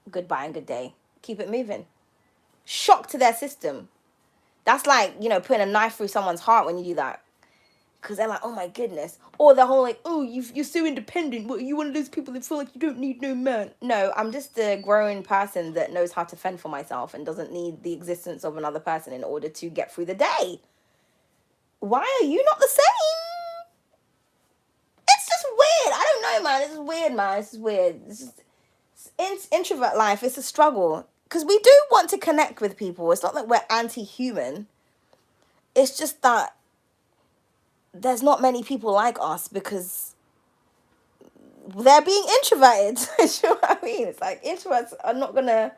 Goodbye and good day. Keep it moving. Shock to their system. That's like, putting a knife through someone's heart when you do that. Because they're like, oh my goodness. Or the whole like, oh, you're so independent. What, you one of those people that feel like you don't need no man. No, I'm just a grown person that knows how to fend for myself and doesn't need the existence of another person in order to get through the day. Why are you not the same? It's just weird. I don't know, man. It's weird, man. It's weird. It's just introvert life. It's a struggle. Because we do want to connect with people. It's not like we're anti-human. It's just that there's not many people like us because they're being introverted. You know what I mean? It's like introverts are not going to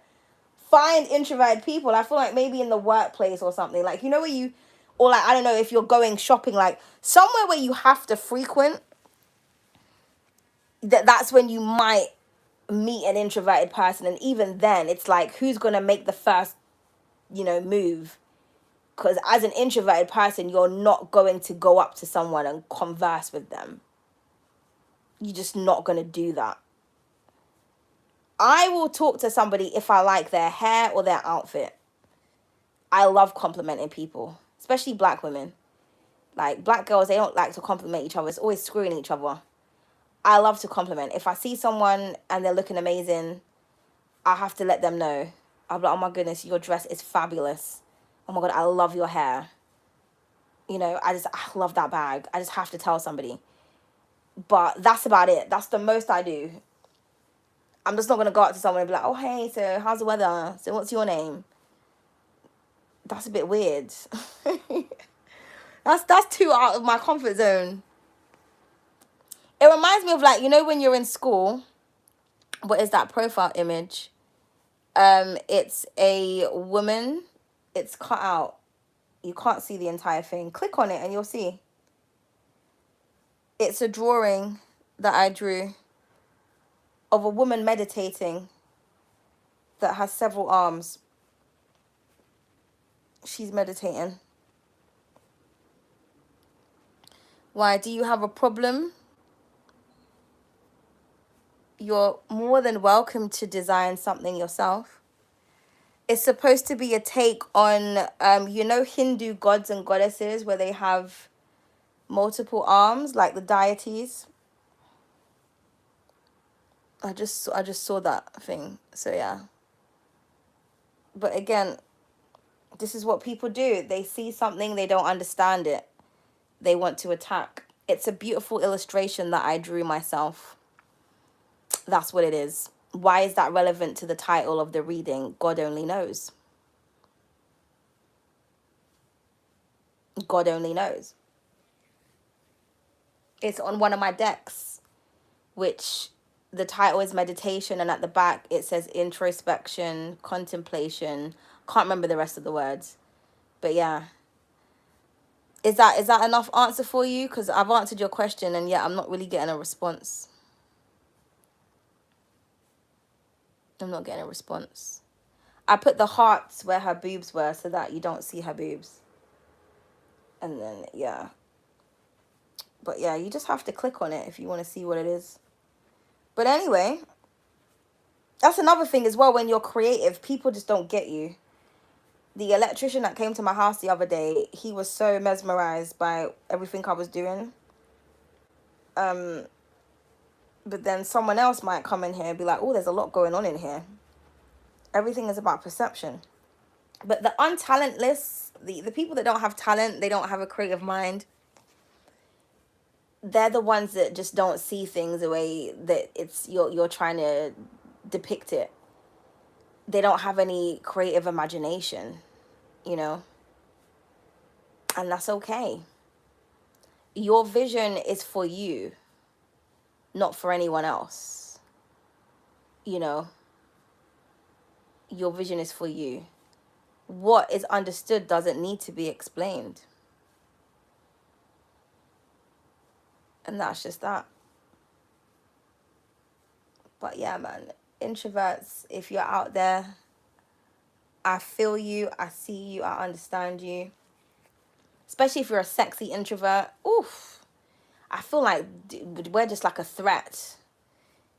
find introverted people. I feel like maybe in the workplace or something. Like, where you, or like, I don't know, if you're going shopping, like somewhere where you have to frequent, that's when you might meet an introverted person. And even then, it's like, who's going to make the first, move? Because as an introverted person, you're not going to go up to someone and converse with them. You're just not going to do that. I will talk to somebody if I like their hair or their outfit. I love complimenting people, especially black women. Like, black girls, they don't like to compliment each other. It's always screwing each other. I love to compliment. If I see someone and they're looking amazing, I have to let them know. I'll be like, oh my goodness, your dress is fabulous. Oh my God, I love your hair. I love that bag. I just have to tell somebody. But that's about it. That's the most I do. I'm just not going to go up to someone and be like, oh, hey, so how's the weather? So what's your name? That's a bit weird. That's too out of my comfort zone. It reminds me of like, when you're in school, what is that profile image? It's a woman. It's cut out. You can't see the entire thing. Click on it and you'll see. It's a drawing that I drew of a woman meditating that has several arms. She's meditating. Why? Do you have a problem? You're more than welcome to design something yourself. It's supposed to be a take on, Hindu gods and goddesses where they have multiple arms, like the deities. I just saw that thing. So yeah. But again, This is what people do. They see something, they don't understand it. They want to attack. It's a beautiful illustration that I drew myself. That's what it is. Why is that relevant to the title of the reading? God only knows. God only knows. It's on one of my decks, which the title is meditation, and at the back it says introspection, contemplation. Can't remember the rest of the words. But yeah. Is that enough answer for you? Because I've answered your question and yet I'm not really getting a response. I'm not getting a response. I put the hearts where her boobs were so that you don't see her boobs. And then, yeah. But yeah, you just have to click on it if you want to see what it is. But anyway, that's another thing as well. When you're creative, people just don't get you. The electrician that came to my house the other day, he was so mesmerized by everything I was doing. But then someone else might come in here and be like, oh, there's a lot going on in here. Everything is about perception. But the untalentless, the people that don't have talent, they don't have a creative mind, they're the ones that just don't see things the way that you're trying to depict it. They don't have any creative imagination, you know? And that's okay. Your vision is for you, not for anyone else. You know? Your vision is for you. What is understood doesn't need to be explained. And that's just that. But yeah, man, introverts, if you're out there, I feel you, I see you, I understand you. Especially if you're a sexy introvert. Oof. I feel like we're just like a threat.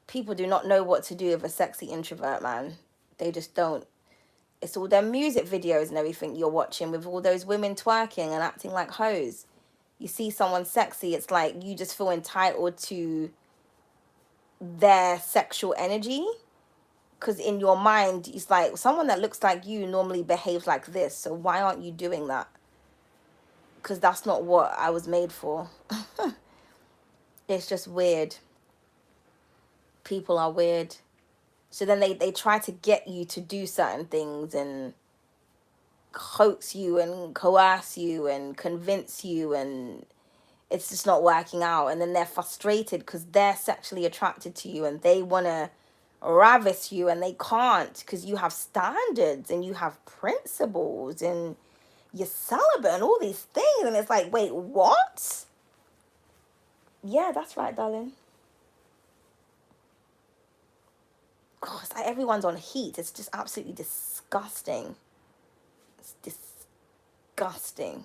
People do not know what to do with a sexy introvert, man. They just don't. It's all their music videos and everything you're watching with all those women twerking and acting like hoes. You see someone sexy, it's like you just feel entitled to their sexual energy. Because in your mind, it's like someone that looks like you normally behaves like this. So why aren't you doing that? Because that's not what I was made for. It's just weird. People are weird. So then they try to get you to do certain things and coax you and coerce you and convince you, and it's just not working out. And then they're frustrated because they're sexually attracted to you and they want to ravish you and they can't because you have standards and you have principles and you're celibate and all these things. And it's like, wait, what? Yeah, that's right, darling. God, it's like everyone's on heat. It's just absolutely disgusting. It's disgusting.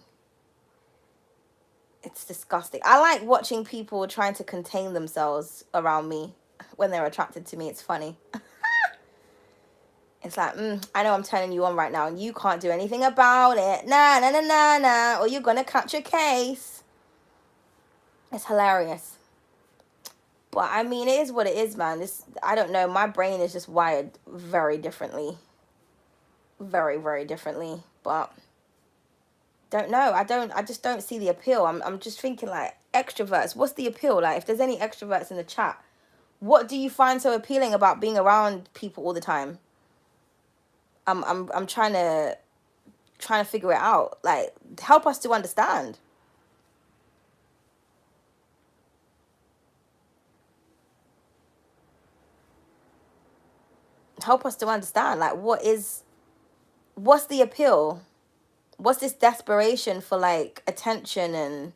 It's disgusting. I like watching people trying to contain themselves around me when they're attracted to me. It's funny. It's like, I know I'm turning you on right now and you can't do anything about it. Nah, nah, nah, nah, nah. Or you're going to catch a case. It's hilarious. But I mean, it is what it is, man. I don't know. My brain is just wired very differently. Very, very differently. But don't know. I just don't see the appeal. I'm just thinking like extroverts. What's the appeal? Like if there's any extroverts in the chat, what do you find so appealing about being around people all the time? I'm trying to figure it out. Like, help us to understand. Help us to understand. Like, what's the appeal? What's this desperation for like attention? And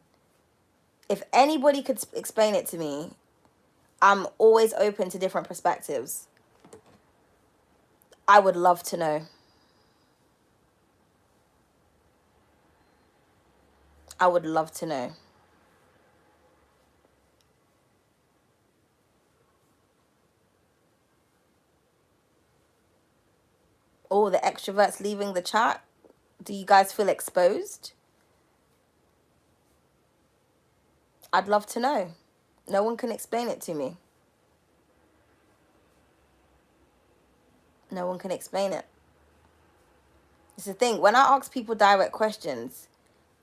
if anybody could explain it to me, I'm always open to different perspectives. I would love to know. I would love to know. All the extroverts leaving the chat. Do you guys feel exposed? I'd love to know. No one can explain it to me. No one can explain it. It's the thing. When I ask people direct questions,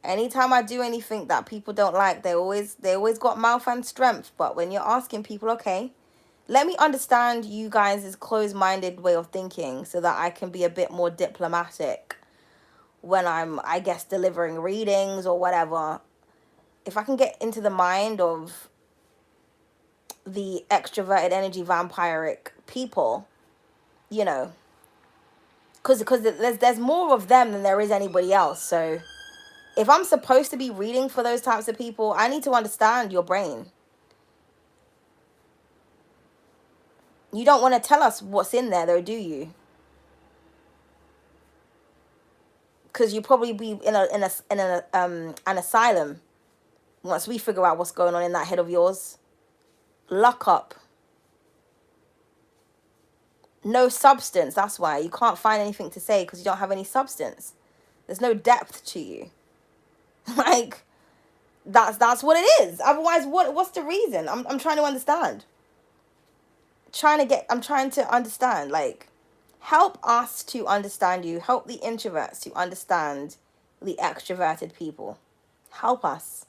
anytime I do anything that people don't like, they always got mouth and strength. But when you're asking people, okay, let me understand you guys' closed-minded way of thinking so that I can be a bit more diplomatic when I'm, I guess, delivering readings or whatever. If I can get into the mind of the extroverted energy vampiric people, you know, because there's more of them than there is anybody else. So if I'm supposed to be reading for those types of people, I need to understand your brain. You don't want to tell us what's in there, though, do you? Because you probably be in an asylum once we figure out what's going on in that head of yours. Lock up. No substance. That's why you can't find anything to say because you don't have any substance. There's no depth to you. Like that's what it is. Otherwise, what's the reason? I'm trying to understand. I'm trying to understand. Like, help us to understand you. Help the introverts to understand the extroverted people. Help us.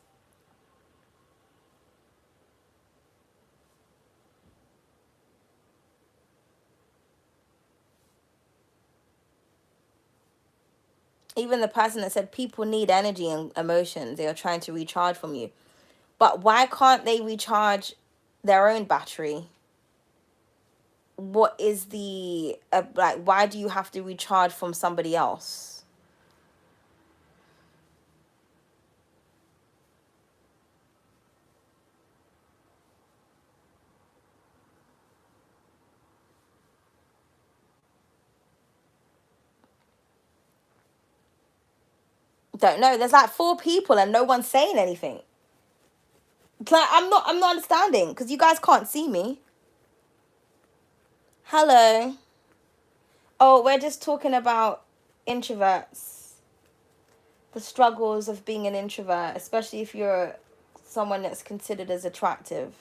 Even the person that said people need energy and emotions, they are trying to recharge from you. But why can't they recharge their own battery? What is the like? Why do you have to recharge from somebody else? Don't know. There's like four people and no one's saying anything. It's like I'm not understanding because you guys can't see me. Hello. Oh, we're just talking about introverts, the struggles of being an introvert, especially if you're someone that's considered as attractive.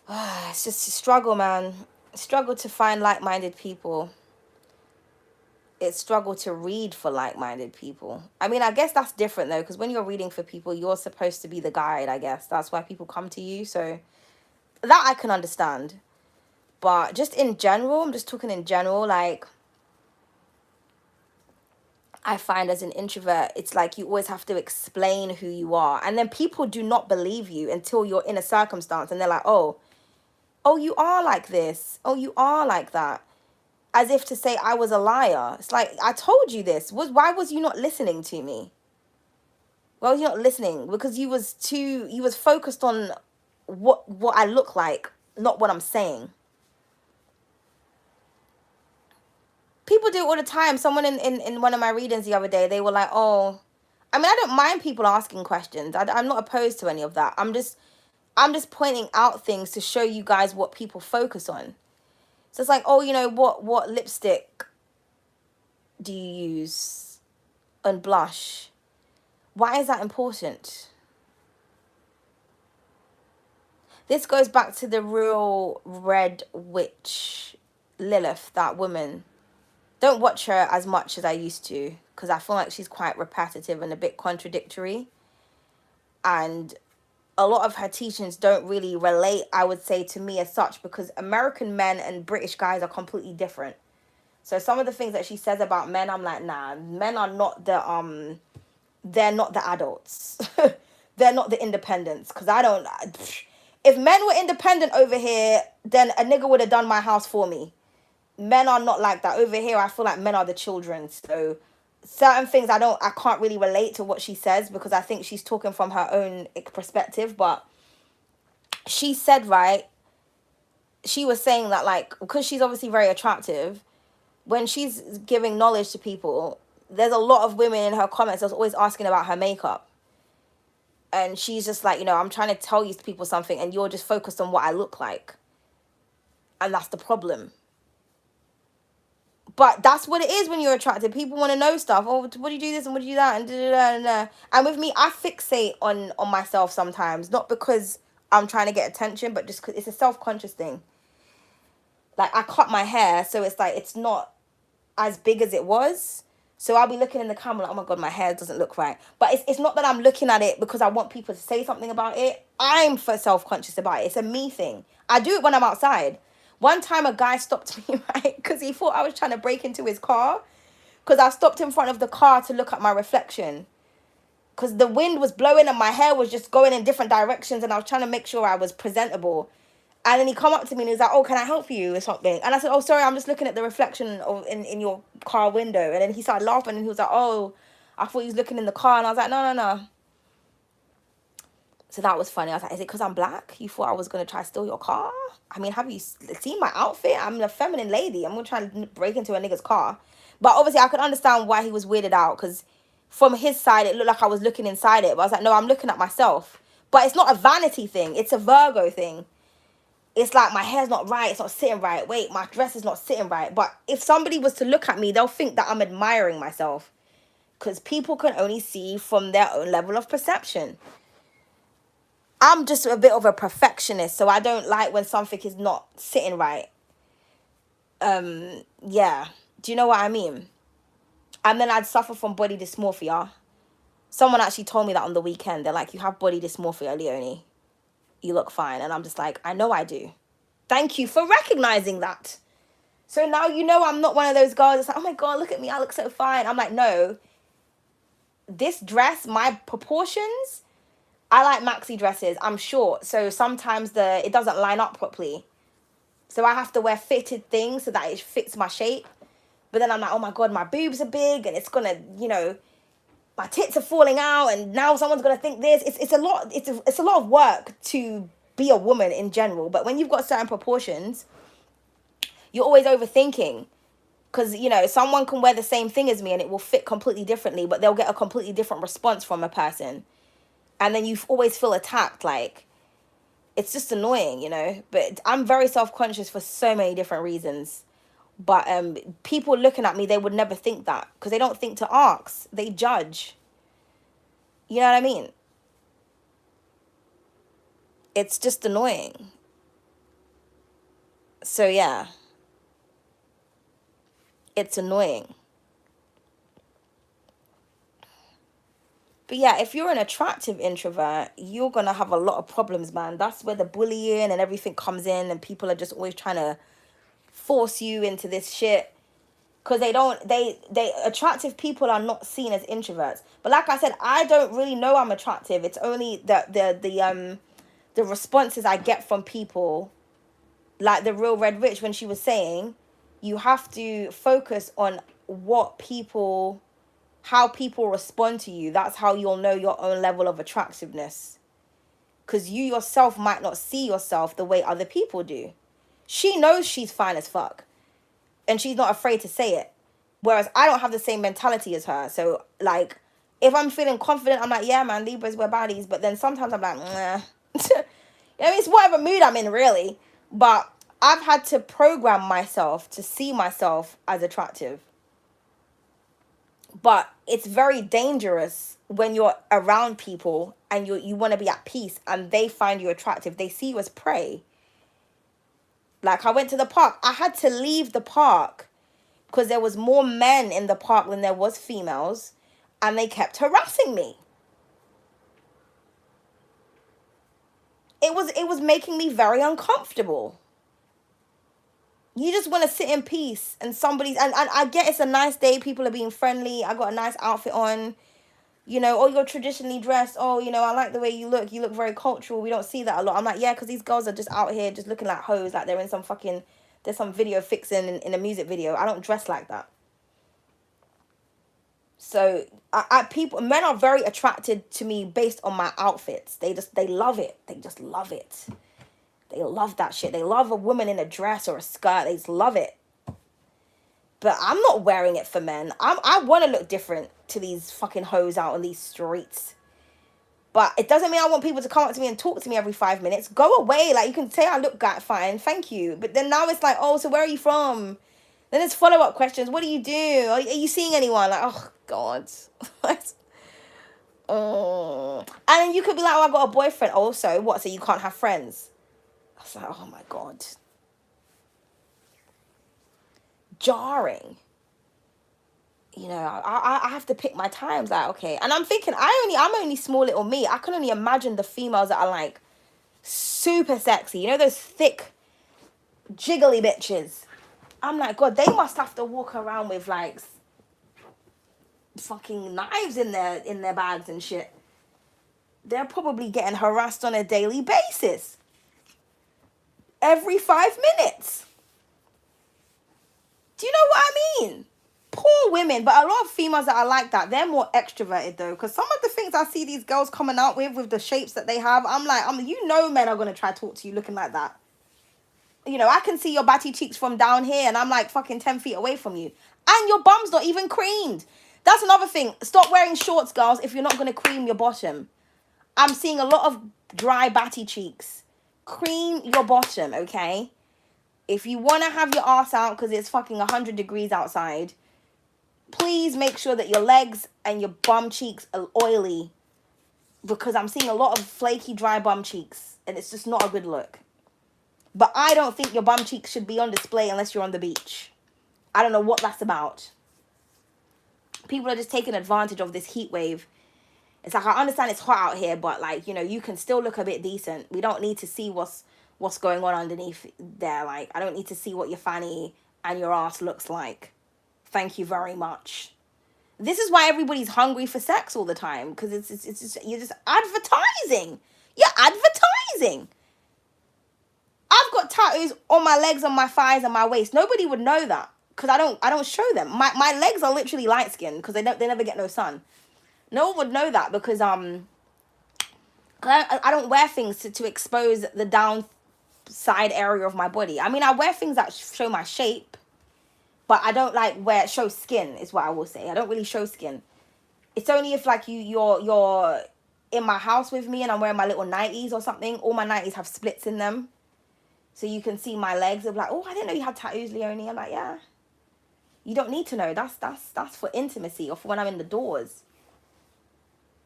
It's just a struggle, man. Struggle to find like-minded people. It's struggle to read for like-minded people. I mean, I guess that's different though, because when you're reading for people, you're supposed to be the guide, I guess. That's why people come to you. So that I can understand. But just in general, I'm just talking in general, like I find as an introvert, it's like you always have to explain who you are. And then people do not believe you until you're in a circumstance and they're like, oh, you are like this. Oh, you are like that. As if to say I was a liar. It's like, I told you this. Why was you not listening to me? Why was you not listening? Because you was focused on what I look like, not what I'm saying. People do it all the time. Someone in one of my readings the other day, they were like, oh, I mean, I don't mind people asking questions. I'm not opposed to any of that. I'm just pointing out things to show you guys what people focus on. So it's like, oh, what lipstick do you use and blush? Why is that important? This goes back to the real red witch, Lilith, that woman. Don't watch her as much as I used to because I feel like she's quite repetitive and a bit contradictory. And a lot of her teachings don't really relate, I would say, to me as such because American men and British guys are completely different. So some of the things that she says about men, I'm like, nah, men are not they're not the adults. They're not the independents. Because if men were independent over here, then a nigga would have done my house for me. Men are not like that. Over here, I feel like men are the children. So certain things I can't really relate to what she says because I think she's talking from her own perspective. But she said, right, she was saying that, like, because she's obviously very attractive, when she's giving knowledge to people, there's a lot of women in her comments that's always asking about her makeup. And she's just like, I'm trying to tell you people something and you're just focused on what I look like. And that's the problem. But that's what it is when you're attracted. People want to know stuff. Oh, what do you do this and what do you do that and da, da, da, da. And with me, I fixate on myself sometimes, not because I'm trying to get attention, but just because it's a self-conscious thing. Like I cut my hair, so it's like it's not. as big as it was. So I'll be looking in the camera like, oh my God, my hair doesn't look right. But it's not that I'm looking at it because I want people to say something about it. I'm for self-conscious about it. It's a me thing. I do it when I'm outside. One time a guy stopped me, right? Because he thought I was trying to break into his car. Because I stopped in front of the car to look at my reflection. Because the wind was blowing and my hair was just going in different directions. And I was trying to make sure I was presentable. And then he come up to me and he was like, oh, can I help you or something? And I said, oh, sorry, I'm just looking at the reflection in your car window. And then he started laughing and he was like, oh, I thought he was looking in the car. And I was like, no. So that was funny. I was like, is it because I'm black? You thought I was going to try to steal your car? I mean, have you seen my outfit? I'm a feminine lady. I'm going to try to break into a nigga's car. But obviously, I could understand why he was weirded out. Because from his side, it looked like I was looking inside it. But I was like, no, I'm looking at myself. But it's not a vanity thing. It's a Virgo thing. It's like my hair's not right. It's not sitting right. Wait, my dress is not sitting right. But if somebody was to look at me, they'll think that I'm admiring myself. Because people can only see from their own level of perception. I'm just a bit of a perfectionist, so I don't like when something is not sitting right. Yeah. Do you know what I mean? And then I'd suffer from body dysmorphia. Someone actually told me that on the weekend. They're like, you have body dysmorphia, Leonie. You look fine. And I'm just like, I know I do. Thank you for recognizing that. So now you know I'm not one of those girls that's like, oh my God, look at me. I look so fine. I'm like, no. This dress, my proportions, I like maxi dresses. I'm short. So sometimes it doesn't line up properly. So I have to wear fitted things so that it fits my shape. But then I'm like, oh my God, my boobs are big and it's going to, my tits are falling out and now someone's going to think this. It's a lot. It's a lot of work to be a woman in general. But when you've got certain proportions, you're always overthinking. Because, someone can wear the same thing as me and it will fit completely differently, but they'll get a completely different response from a person. And then you always feel attacked. Like, it's just annoying, But I'm very self-conscious for so many different reasons. But people looking at me, they would never think that. Because they don't think to ask. They judge. You know what I mean? It's just annoying. So, yeah. It's annoying. But yeah, if you're an attractive introvert, you're going to have a lot of problems, man. That's where the bullying and everything comes in and people are just always trying to force you into this shit. Because attractive people are not seen as introverts. But like I said, I don't really know I'm attractive. It's only the responses I get from people, like the Real Red Witch when she was saying, you have to focus on how people respond to you. That's how you'll know your own level of attractiveness. Because you yourself might not see yourself the way other people do. She knows she's fine as fuck. And she's not afraid to say it. Whereas I don't have the same mentality as her. So, like, if I'm feeling confident, I'm like, yeah, man, Libras, we're baddies. But then sometimes I'm like, nah. It's whatever mood I'm in, really. But I've had to program myself to see myself as attractive. But it's very dangerous when you're around people and you want to be at peace and they find you attractive. They see you as prey. Like, I went to the park. I had to leave the park because there was more men in the park than there was females. And they kept harassing me. It was making me very uncomfortable. You just want to sit in peace and and I get it's a nice day. People are being friendly. I got a nice outfit on. Oh, you're traditionally dressed. Oh, I like the way you look. You look very cultural. We don't see that a lot. I'm like, yeah, because these girls are just out here just looking like hoes. Like they're in there's some video fixing in a music video. I don't dress like that. So men are very attracted to me based on my outfits. They love it. They just love it. They love that shit. They love a woman in a dress or a skirt. They just love it. But I'm not wearing it for men. I want to look different to these fucking hoes out on these streets. But it doesn't mean I want people to come up to me and talk to me every 5 minutes. Go away. Like, you can say I look fine. Thank you. But then now it's like, oh, so where are you from? Then there's follow-up questions. What do you do? Are you seeing anyone? Like, oh, God. Oh. And then you could be like, oh, I got a boyfriend. Also, what? So you can't have friends? I was like, oh, my God. Jarring. you know, I have to pick my times. Like, okay, and I'm thinking, I'm only small little me. I can only imagine the females that are like super sexy. You know, those thick, jiggly bitches. I'm like, God, they must have to walk around with like fucking knives in their bags and shit. They're probably getting harassed on a daily basis. Every 5 minutes. Do you know what I mean? Poor women, but a lot of females that are like that, they're more extroverted though. Because some of the things I see these girls coming out with the shapes that they have, I'm like, you know, men are gonna try to talk to you looking like that. You know, I can see your batty cheeks from down here, and I'm like fucking 10 feet away from you, and your bum's not even creamed. That's another thing. Stop wearing shorts, girls, if you're not gonna cream your bottom. I'm seeing a lot of dry batty cheeks. Cream your bottom, okay? If you want to have your ass out because it's fucking 100 degrees outside, please make sure that your legs and your bum cheeks are oily, because I'm seeing a lot of flaky, dry bum cheeks, and it's just not a good look. But I don't think your bum cheeks should be on display unless you're on the beach. I don't know what that's about. People are just taking advantage of this heat wave. It's like, I understand it's hot out here, but like, you know, you can still look a bit decent. We don't need to see what's going on underneath there. Like, I don't need to see what your fanny and your ass looks like. Thank you very much. This is why everybody's hungry for sex all the time, because it's just, you're just advertising. You're advertising. I've got tattoos on my legs, on my thighs, and my waist. Nobody would know that because I don't show them. My legs are literally light skinned because they never get no sun. No one would know that because I don't wear things to expose the downside area of my body. I mean, I wear things that show my shape, but I don't like show skin is what I will say. I don't really show skin. It's only if like you're in my house with me and I'm wearing my little nighties or something. All my nighties have splits in them, so you can see my legs. They're like, oh, I didn't know you had tattoos, Leonie. I'm like, yeah. You don't need to know. That's for intimacy or for when I'm in the doors.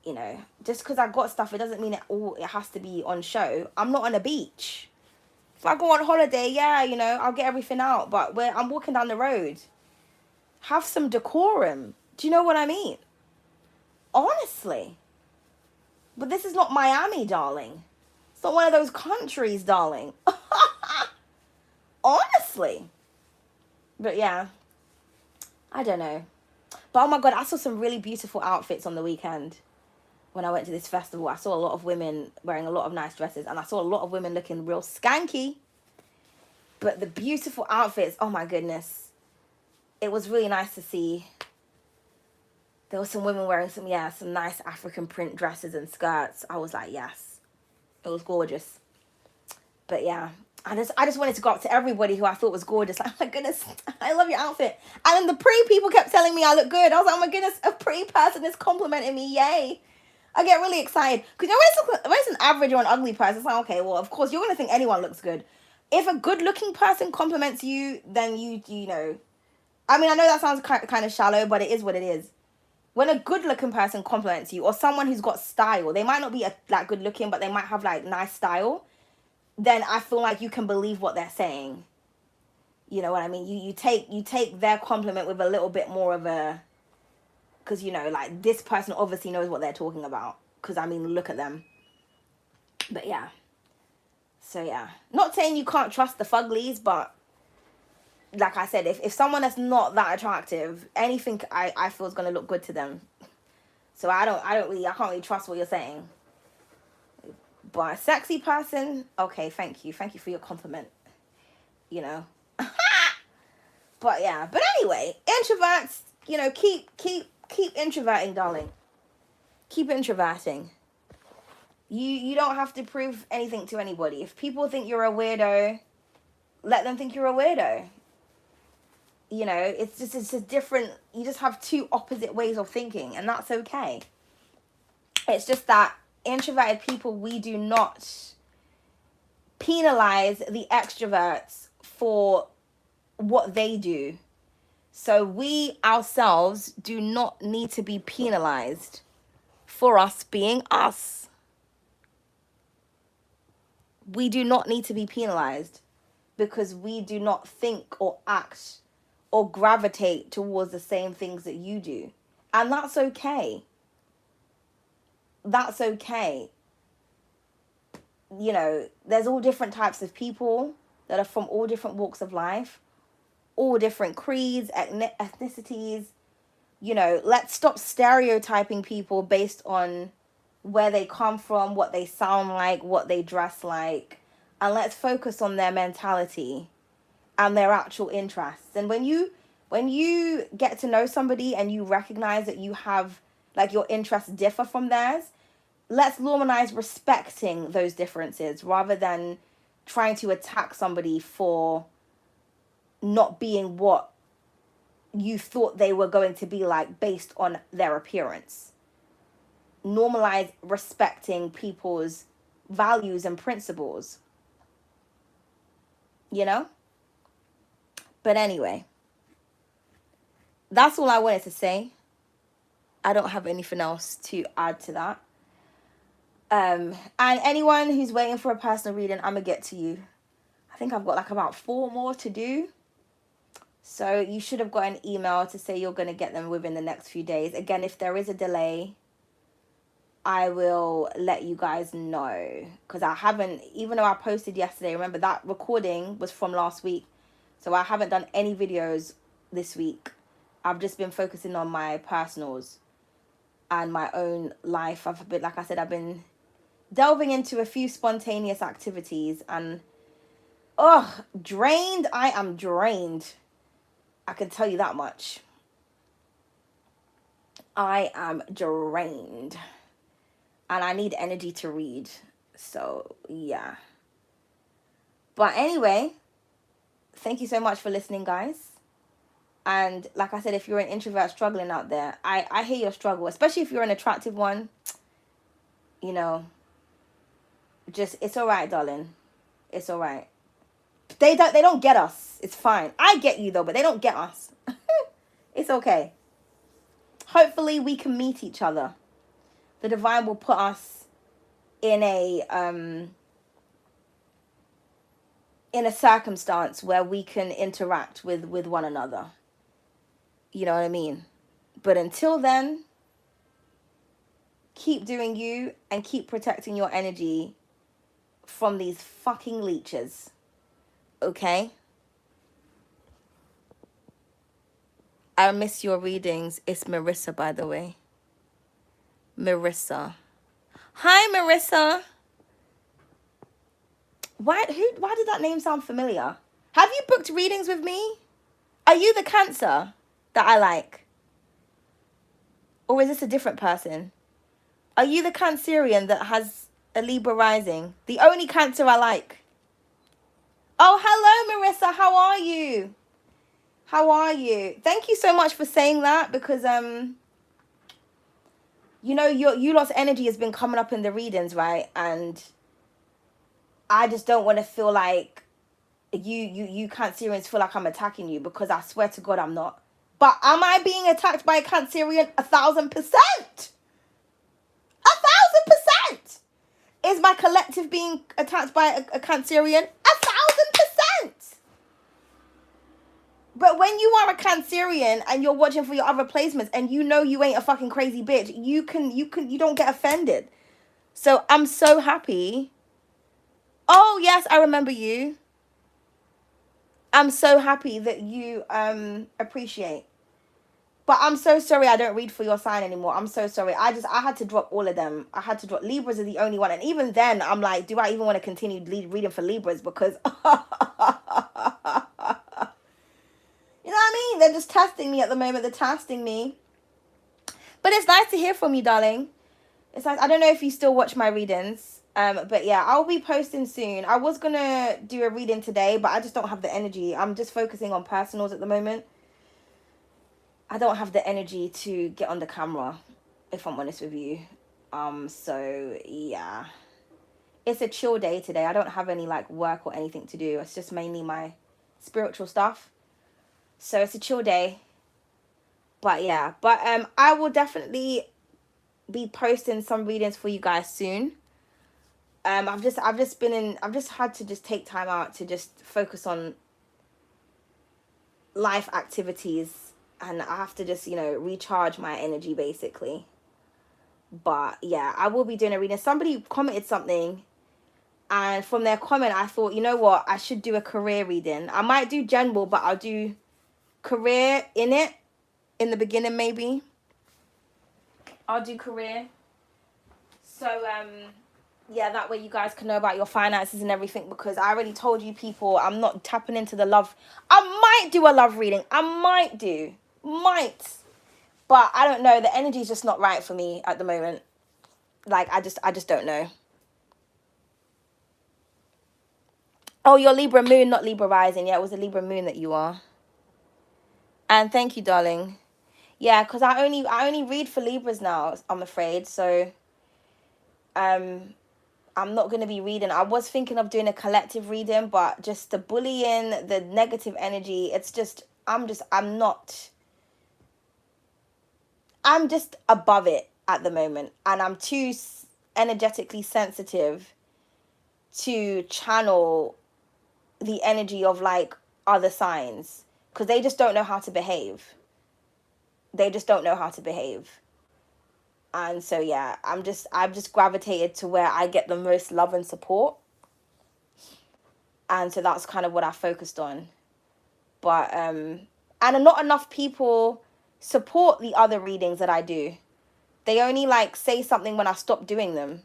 You know, just because I got stuff, it doesn't mean it has to be on show. I'm not on a beach. If I go on holiday, yeah, you know, I'll get everything out. But where I'm walking down the road, have some decorum. Do you know what I mean? Honestly. But this is not Miami, darling. It's not one of those countries, darling. Honestly. But yeah, I don't know. But oh my God, I saw some really beautiful outfits on the weekend. When I went to this festival, I saw a lot of women wearing a lot of nice dresses, and I saw a lot of women looking real skanky. But the beautiful outfits, oh my goodness. It was really nice to see. There were some women wearing some nice African print dresses and skirts. I was like, yes. It was gorgeous. But yeah, I just wanted to go up to everybody who I thought was gorgeous. Like, oh my goodness, I love your outfit. And then the pretty people kept telling me I look good. I was like, oh my goodness, a pretty person is complimenting me. Yay. I get really excited. Because you know, when it's an average or an ugly person, it's like, okay, well, of course, you're going to think anyone looks good. If a good-looking person compliments you, then you know. I mean, I know that sounds kind of shallow, but it is what it is. When a good-looking person compliments you, or someone who's got style, they might not be like good-looking, but they might have like nice style, then I feel like you can believe what they're saying. You know what I mean? You take their compliment with a little bit more of a... Because, you know, like, this person obviously knows what they're talking about. Because, I mean, look at them. But, yeah. So, yeah. Not saying you can't trust the fuglies, but, like I said, if someone that's not that attractive, anything I feel is going to look good to them. So, I can't really trust what you're saying. But a sexy person, okay, thank you. Thank you for your compliment. You know. But, yeah. But anyway, introverts, you know, keep introverting, darling. Keep introverting. You don't have to prove anything to anybody. If people think you're a weirdo, let them think you're a weirdo. You know, it's a different... You just have two opposite ways of thinking, and that's okay. It's just that introverted people, we do not penalize the extroverts for what they do. So we ourselves do not need to be penalized for us being us. We do not need to be penalized because we do not think or act or gravitate towards the same things that you do. And that's okay. That's okay. You know, there's all different types of people that are from all different walks of life, all different creeds, ethnicities. You know, let's stop stereotyping people based on where they come from, what they sound like, what they dress like, and let's focus on their mentality and their actual interests. And when you get to know somebody and you recognize that you have, like, your interests differ from theirs, let's normalize respecting those differences rather than trying to attack somebody for not being what you thought they were going to be like based on their appearance. Normalize respecting people's values and principles, you know? But anyway, that's all I wanted to say. I don't have anything else to add to that. And anyone who's waiting for a personal reading, I'm gonna get to you. I think I've got like about 4 more to do. So you should have got an email to say you're going to get them within the next few days. Again, if there is a delay, I will let you guys know. Because I haven't, even though I posted yesterday, remember that recording was from last week. So I haven't done any videos this week. I've just been focusing on my personals and my own life. Like I said, I've been delving into a few spontaneous activities and, drained. I am drained. I can tell you that much. I am drained. And I need energy to read. So, yeah. But anyway, thank you so much for listening, guys. And like I said, if you're an introvert struggling out there, I hear your struggle. Especially if you're an attractive one. You know, it's all right, darling. It's all right. They don't get us. It's fine. I get you, though, but they don't get us. It's okay. Hopefully we can meet each other. The divine will put us in a circumstance where we can interact with one another. You know what I mean? But until then, keep doing you and keep protecting your energy from these fucking leeches. Okay? I miss your readings. It's Marissa, by the way. Marissa. Hi, Marissa. Why did that name sound familiar? Have you booked readings with me? Are you the Cancer that I like? Or is this a different person? Are you the Cancerian that has a Libra rising? The only Cancer I like. Oh, hello, Marissa. How are you? How are you? Thank you so much for saying that because, you know, you lot's energy has been coming up in the readings, right? And I just don't want to feel like you Cancerians feel like I'm attacking you because I swear to God I'm not. But am I being attacked by a Cancerian? 1,000%. 1,000%. Is my collective being attacked by a Cancerian? 1,000%. But when you are a Cancerian and you're watching for your other placements and you know you ain't a fucking crazy bitch, you don't get offended. So I'm so happy. Oh yes, I remember you. I'm so happy that you appreciate. But I'm so sorry I don't read for your sign anymore. I'm so sorry. I had to drop all of them. I had to drop Libras are the only one. And even then, I'm like, do I even want to continue reading for Libras? Because, you know what I mean? They're just testing me at the moment. They're testing me. But it's nice to hear from you, darling. It's nice. I don't know if you still watch my readings. But yeah, I'll be posting soon. I was going to do a reading today, but I just don't have the energy. I'm just focusing on personals at the moment. I don't have the energy to get on the camera, if I'm honest with you. So yeah. It's a chill day today. I don't have any like work or anything to do. It's just mainly my spiritual stuff. So it's a chill day. But yeah, I will definitely be posting some readings for you guys soon. I've just had to just take time out to just focus on life activities, and I have to just, recharge my energy basically. But yeah, I will be doing a reading. Somebody commented something, and from their comment, I thought, you know what, I should do a career reading. I might do general, but I'll do career in it in the beginning, maybe. I'll do career. So, yeah, that way you guys can know about your finances and everything, because I already told you people I'm not tapping into the love. I might do a love reading. I might. But I don't know. The energy's just not right for me at the moment. Like, I just don't know. Oh, you're Libra moon, not Libra rising. Yeah, it was a Libra moon that you are. And thank you, darling. Yeah, because I only read for Libras now, I'm afraid. So I'm not going to be reading. I was thinking of doing a collective reading, but just the bullying, the negative energy, it's just, I'm just above it at the moment. And I'm too energetically sensitive to channel the energy of like other signs, because they just don't know how to behave. They just don't know how to behave. And so yeah, I've just gravitated to where I get the most love and support. And so that's kind of what I focused on. But and not enough people support the other readings that I do. They only like say something when I stop doing them.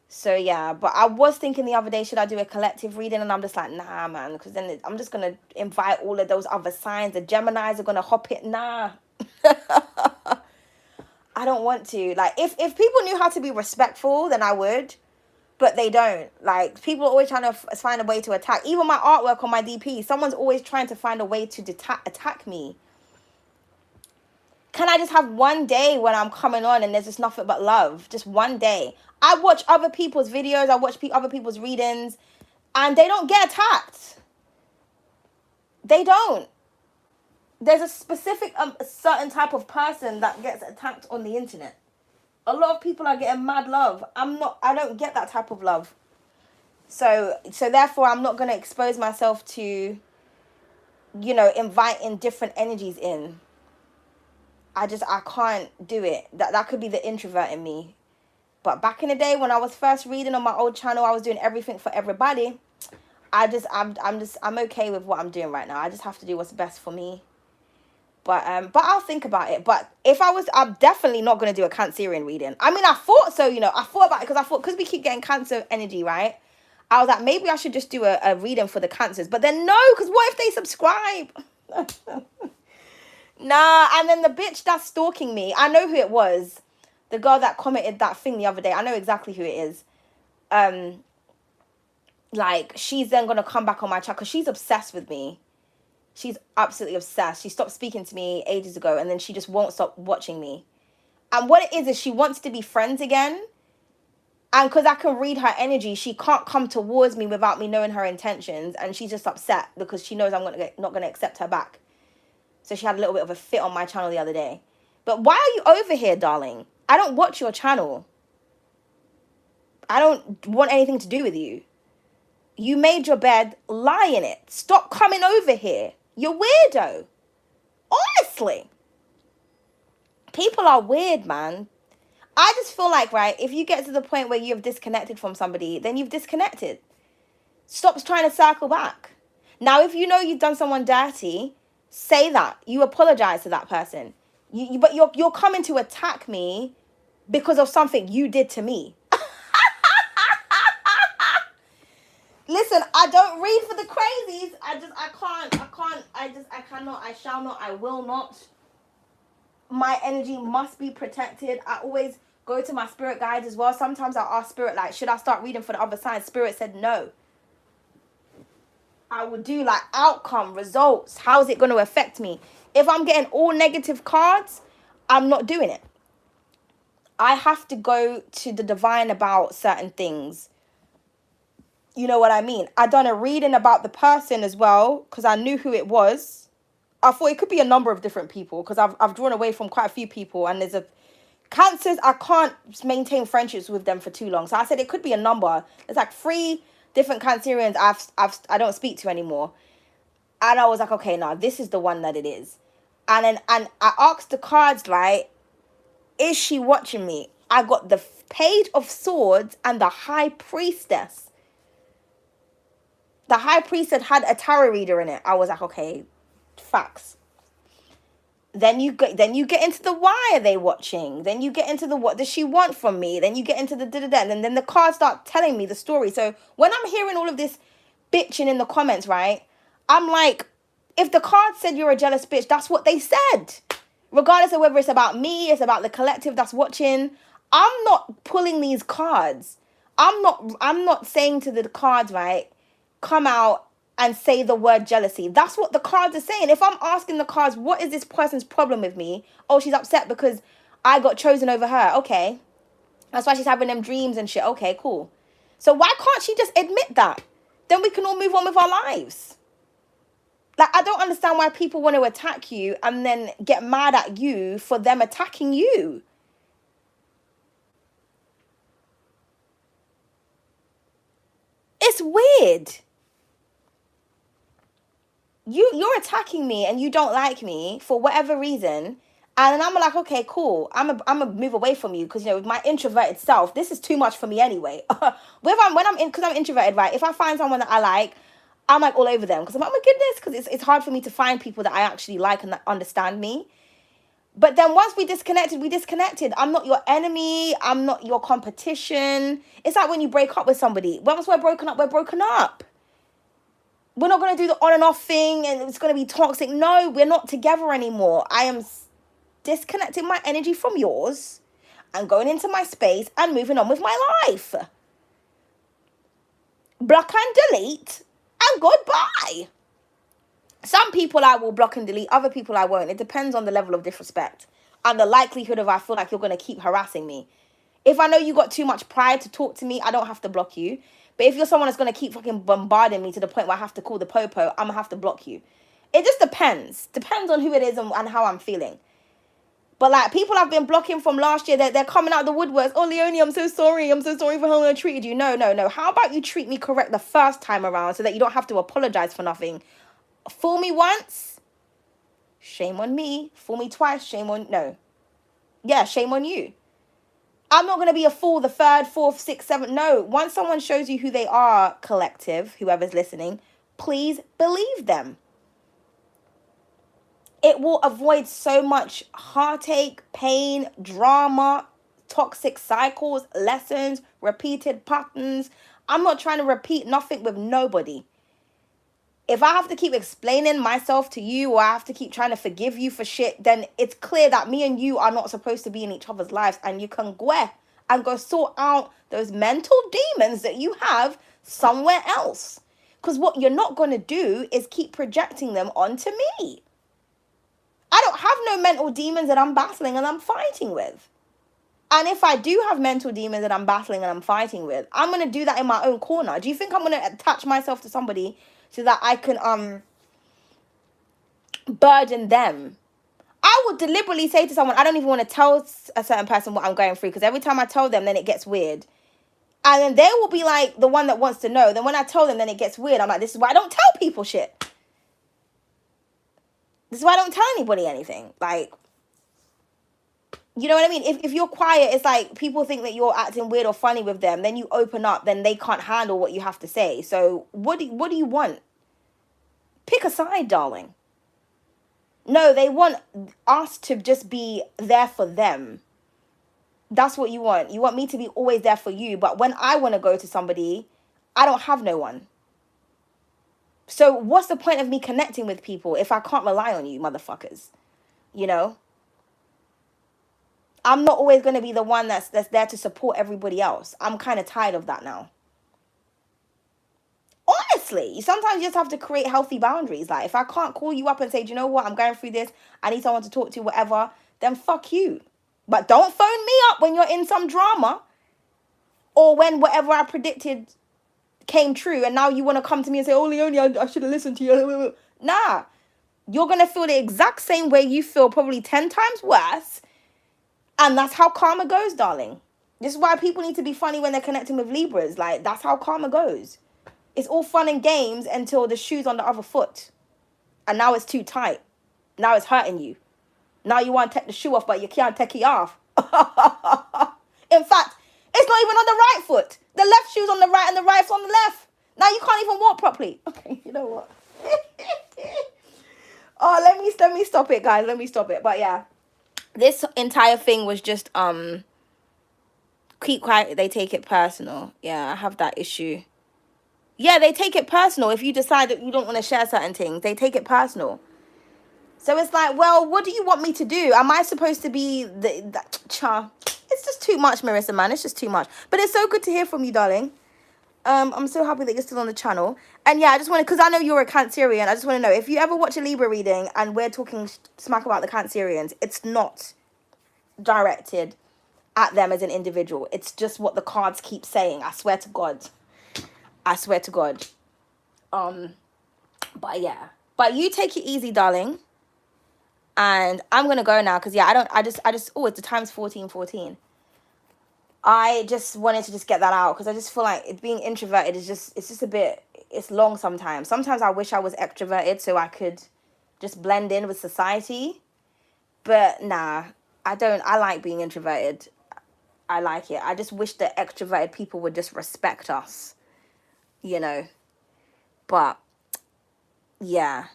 So yeah, but I was thinking the other day, should I do a collective reading? And I'm just like, nah, man, because then I'm just going to invite all of those other signs. The Geminis are going to hop it. Nah. I don't want to. Like, if people knew how to be respectful, then I would. But they don't. Like, people are always trying to find a way to attack. Even my artwork on my DP, someone's always trying to find a way to attack me. Can I just have one day when I'm coming on and there's just nothing but love? Just one day. I watch other people's videos. I watch other people's readings. And they don't get attacked. They don't. There's a specific, a certain type of person that gets attacked on the internet. A lot of people are getting mad love. I don't get that type of love. So therefore, I'm not going to expose myself to, inviting different energies in. I can't do it. That could be the introvert in me. But back in the day when I was first reading on my old channel, I was doing everything for everybody. I'm okay with what I'm doing right now. I just have to do what's best for me. But I'll think about it. But I'm definitely not going to do a Cancerian reading. I mean, I thought so, I thought about it because we keep getting Cancer energy, right? I was like, maybe I should just do a reading for the Cancers. But then no, because what if they subscribe? Nah, and then the bitch that's stalking me, I know who it was. The girl that commented that thing the other day, I know exactly who it is. Like, she's then going to come back on my chat because she's obsessed with me. She's absolutely obsessed. She stopped speaking to me ages ago, and then she just won't stop watching me. And what it is she wants to be friends again. And because I can read her energy, she can't come towards me without me knowing her intentions. And she's just upset because she knows I'm not going to accept her back. So she had a little bit of a fit on my channel the other day. But why are you over here, darling? I don't watch your channel. I don't want anything to do with you. You made your bed, lie in it. Stop coming over here. You're weirdo. Honestly. People are weird, man. I just feel like, right, if you get to the point where you've disconnected from somebody, then you've disconnected. Stop trying to circle back. Now, if you know you've done someone dirty, say that. You apologize to that person. But you're coming to attack me because of something you did to me. Listen, I don't read for the crazies. I cannot, I shall not, I will not. My energy must be protected. I always go to my spirit guides as well. Sometimes I ask spirit, like, should I start reading for the other side? Spirit said no. I would do like outcome, results. How is it going to affect me? If I'm getting all negative cards, I'm not doing it. I have to go to the divine about certain things. You know what I mean? I done a reading about the person as well because I knew who it was. I thought it could be a number of different people because I've drawn away from quite a few people, and there's Cancers, I can't maintain friendships with them for too long. So I said it could be a number. There's like 3 different Cancerians I don't speak to anymore. And I was like, okay, now this is the one that it is. And I asked the cards, right, is she watching me? I got the Page of Swords and the High Priestess. The High Priestess had a tarot reader in it. I was like, okay, facts. Then you get into the why are they watching? Then you get into the what does she want from me? Then you get into the da da da, and then the cards start telling me the story. So when I'm hearing all of this bitching in the comments, right? I'm like, if the card said you're a jealous bitch, that's what they said. Regardless of whether it's about me, it's about the collective that's watching. I'm not pulling these cards. I'm not saying to the cards, right, come out and say the word jealousy. That's what the cards are saying. If I'm asking the cards, what is this person's problem with me? Oh, she's upset because I got chosen over her. Okay. That's why she's having them dreams and shit. Okay, cool. So why can't she just admit that? Then we can all move on with our lives. Like, I don't understand why people want to attack you and then get mad at you for them attacking you. It's weird. You're attacking me and you don't like me for whatever reason. And then I'm like, okay, cool. I'm a move away from you because, with my introverted self, this is too much for me anyway. Because I'm introverted, right? If I find someone that I like, I'm like all over them because I'm like, oh my goodness, because it's hard for me to find people that I actually like and that understand me. But then once we disconnected, we disconnected. I'm not your enemy. I'm not your competition. It's like when you break up with somebody. Once we're broken up, we're broken up. We're not going to do the on and off thing and it's going to be toxic. No, we're not together anymore. I am disconnecting my energy from yours and going into my space and moving on with my life. Block and delete and goodbye. Some people I will block and delete, other people I won't. It depends on the level of disrespect and the likelihood of I feel like you're going to keep harassing me. If I know you got too much pride to talk to me, I don't have to block you. But if you're someone that's going to keep fucking bombarding me to the point where I have to call the popo, I'm going to have to block you. It just depends. Depends on who it is and how I'm feeling. But like people I've been blocking from last year, they're coming out of the woodworks. Oh, Leonie, I'm so sorry. I'm so sorry for how I treated you. No. How about you treat me correct the first time around so that you don't have to apologize for nothing? Fool me once, shame on me. Fool me twice, shame on... No. Yeah, shame on you. I'm not going to be a fool the third, fourth, sixth, seventh. No. Once someone shows you who they are, collective, whoever's listening, please believe them. It will avoid so much heartache, pain, drama, toxic cycles, lessons, repeated patterns. I'm not trying to repeat nothing with nobody. If I have to keep explaining myself to you or I have to keep trying to forgive you for shit, then it's clear that me and you are not supposed to be in each other's lives and you can go and go sort out those mental demons that you have somewhere else. Because what you're not going to do is keep projecting them onto me. I don't have no mental demons that I'm battling and I'm fighting with. And if I do have mental demons that I'm battling and I'm fighting with, I'm going to do that in my own corner. Do you think I'm going to attach myself to somebody so that I can burden them? I would deliberately say to someone, I don't even want to tell a certain person what I'm going through because every time I tell them, then it gets weird. And then they will be like the one that wants to know. Then when I tell them, then it gets weird. I'm like, this is why I don't tell people shit. This is why I don't tell anybody anything. Like, you know what I mean? If you're quiet, it's like people think that you're acting weird or funny with them. Then you open up, then they can't handle what you have to say. So what do you want? Pick a side, darling. No, they want us to just be there for them. That's what you want. You want me to be always there for you. But when I want to go to somebody, I don't have no one. So what's the point of me connecting with people if I can't rely on you, motherfuckers? You know? I'm not always going to be the one that's there to support everybody else. I'm kind of tired of that now. Honestly, sometimes you just have to create healthy boundaries. Like, if I can't call you up and say, do you know what, I'm going through this, I need someone to talk to, whatever, then fuck you. But don't phone me up when you're in some drama or when whatever I predicted came true and now you want to come to me and say, oh, Leonie, I should have listened to you. Nah, you're going to feel the exact same way you feel, probably 10 times worse. And that's how karma goes, darling. This is why people need to be funny when they're connecting with Libras. Like, that's how karma goes. It's all fun and games until the shoe's on the other foot. and now it's too tight. Now it's hurting you. Now you want to take the shoe off, but you can't take it off. In fact, it's not even on the right foot. The left shoe's on the right and the right's on the left. Now you can't even walk properly. Okay, you know what? Oh, let me stop it, guys. Let me stop it. But yeah, this entire thing was just keep quiet. They take it personal. Yeah, I have that issue. Yeah, they take it personal. If you decide that you don't want to share certain things, they take it personal. So it's like, well, what do you want me to do? Am I supposed to be It's just too much, Marissa, man. It's just too much. But it's so good to hear from you, darling. I'm so happy that you're still on the channel. And yeah, I just want to, because I know you're a Cancerian, I just want to know, if you ever watch a Libra reading and we're talking smack about the Cancerians, it's not directed at them as an individual. It's just what the cards keep saying. I swear to God. I swear to God. But yeah. But you take it easy, darling. And I'm gonna go now because yeah, I just oh, it's the time's 14:14. I just wanted to just get that out because I just feel like it being introverted is it's just a bit, it's long sometimes. Sometimes I wish I was extroverted so I could just blend in with society. But nah, I don't. I like being introverted. I like it. I just wish that extroverted people would just respect us, you know. But yeah.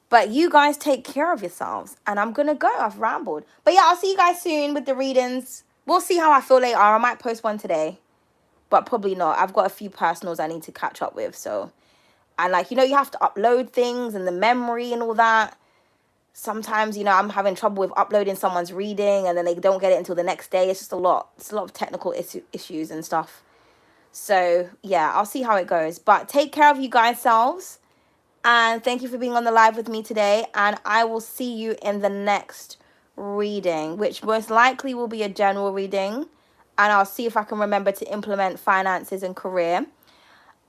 But you guys take care of yourselves. And I'm going to go. I've rambled. But yeah, I'll see you guys soon with the readings. We'll see how I feel later. I might post one today. But probably not. I've got a few personals I need to catch up with. So, and like, you know, you have to upload things and the memory and all that. Sometimes, you know, I'm having trouble with uploading someone's reading and then they don't get it until the next day. It's just a lot. It's a lot of technical issues and stuff. So, yeah, I'll see how it goes. But take care of you guys selves. And thank you for being on the live with me today. And I will see you in the next reading, which most likely will be a general reading. And I'll see if I can remember to implement finances and career.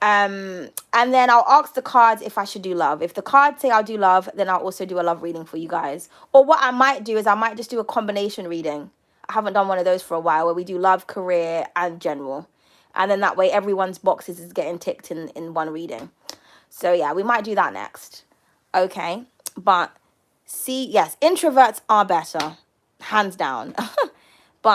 And then I'll ask the cards if I should do love. If the cards say I'll do love, then I'll also do a love reading for you guys. Or what I might do is I might just do a combination reading. I haven't done one of those for a while where we do love, career, and general. And then that way everyone's boxes is getting ticked in one reading. So yeah, we might do that next. Okay. But see, yes, introverts are better. Hands down.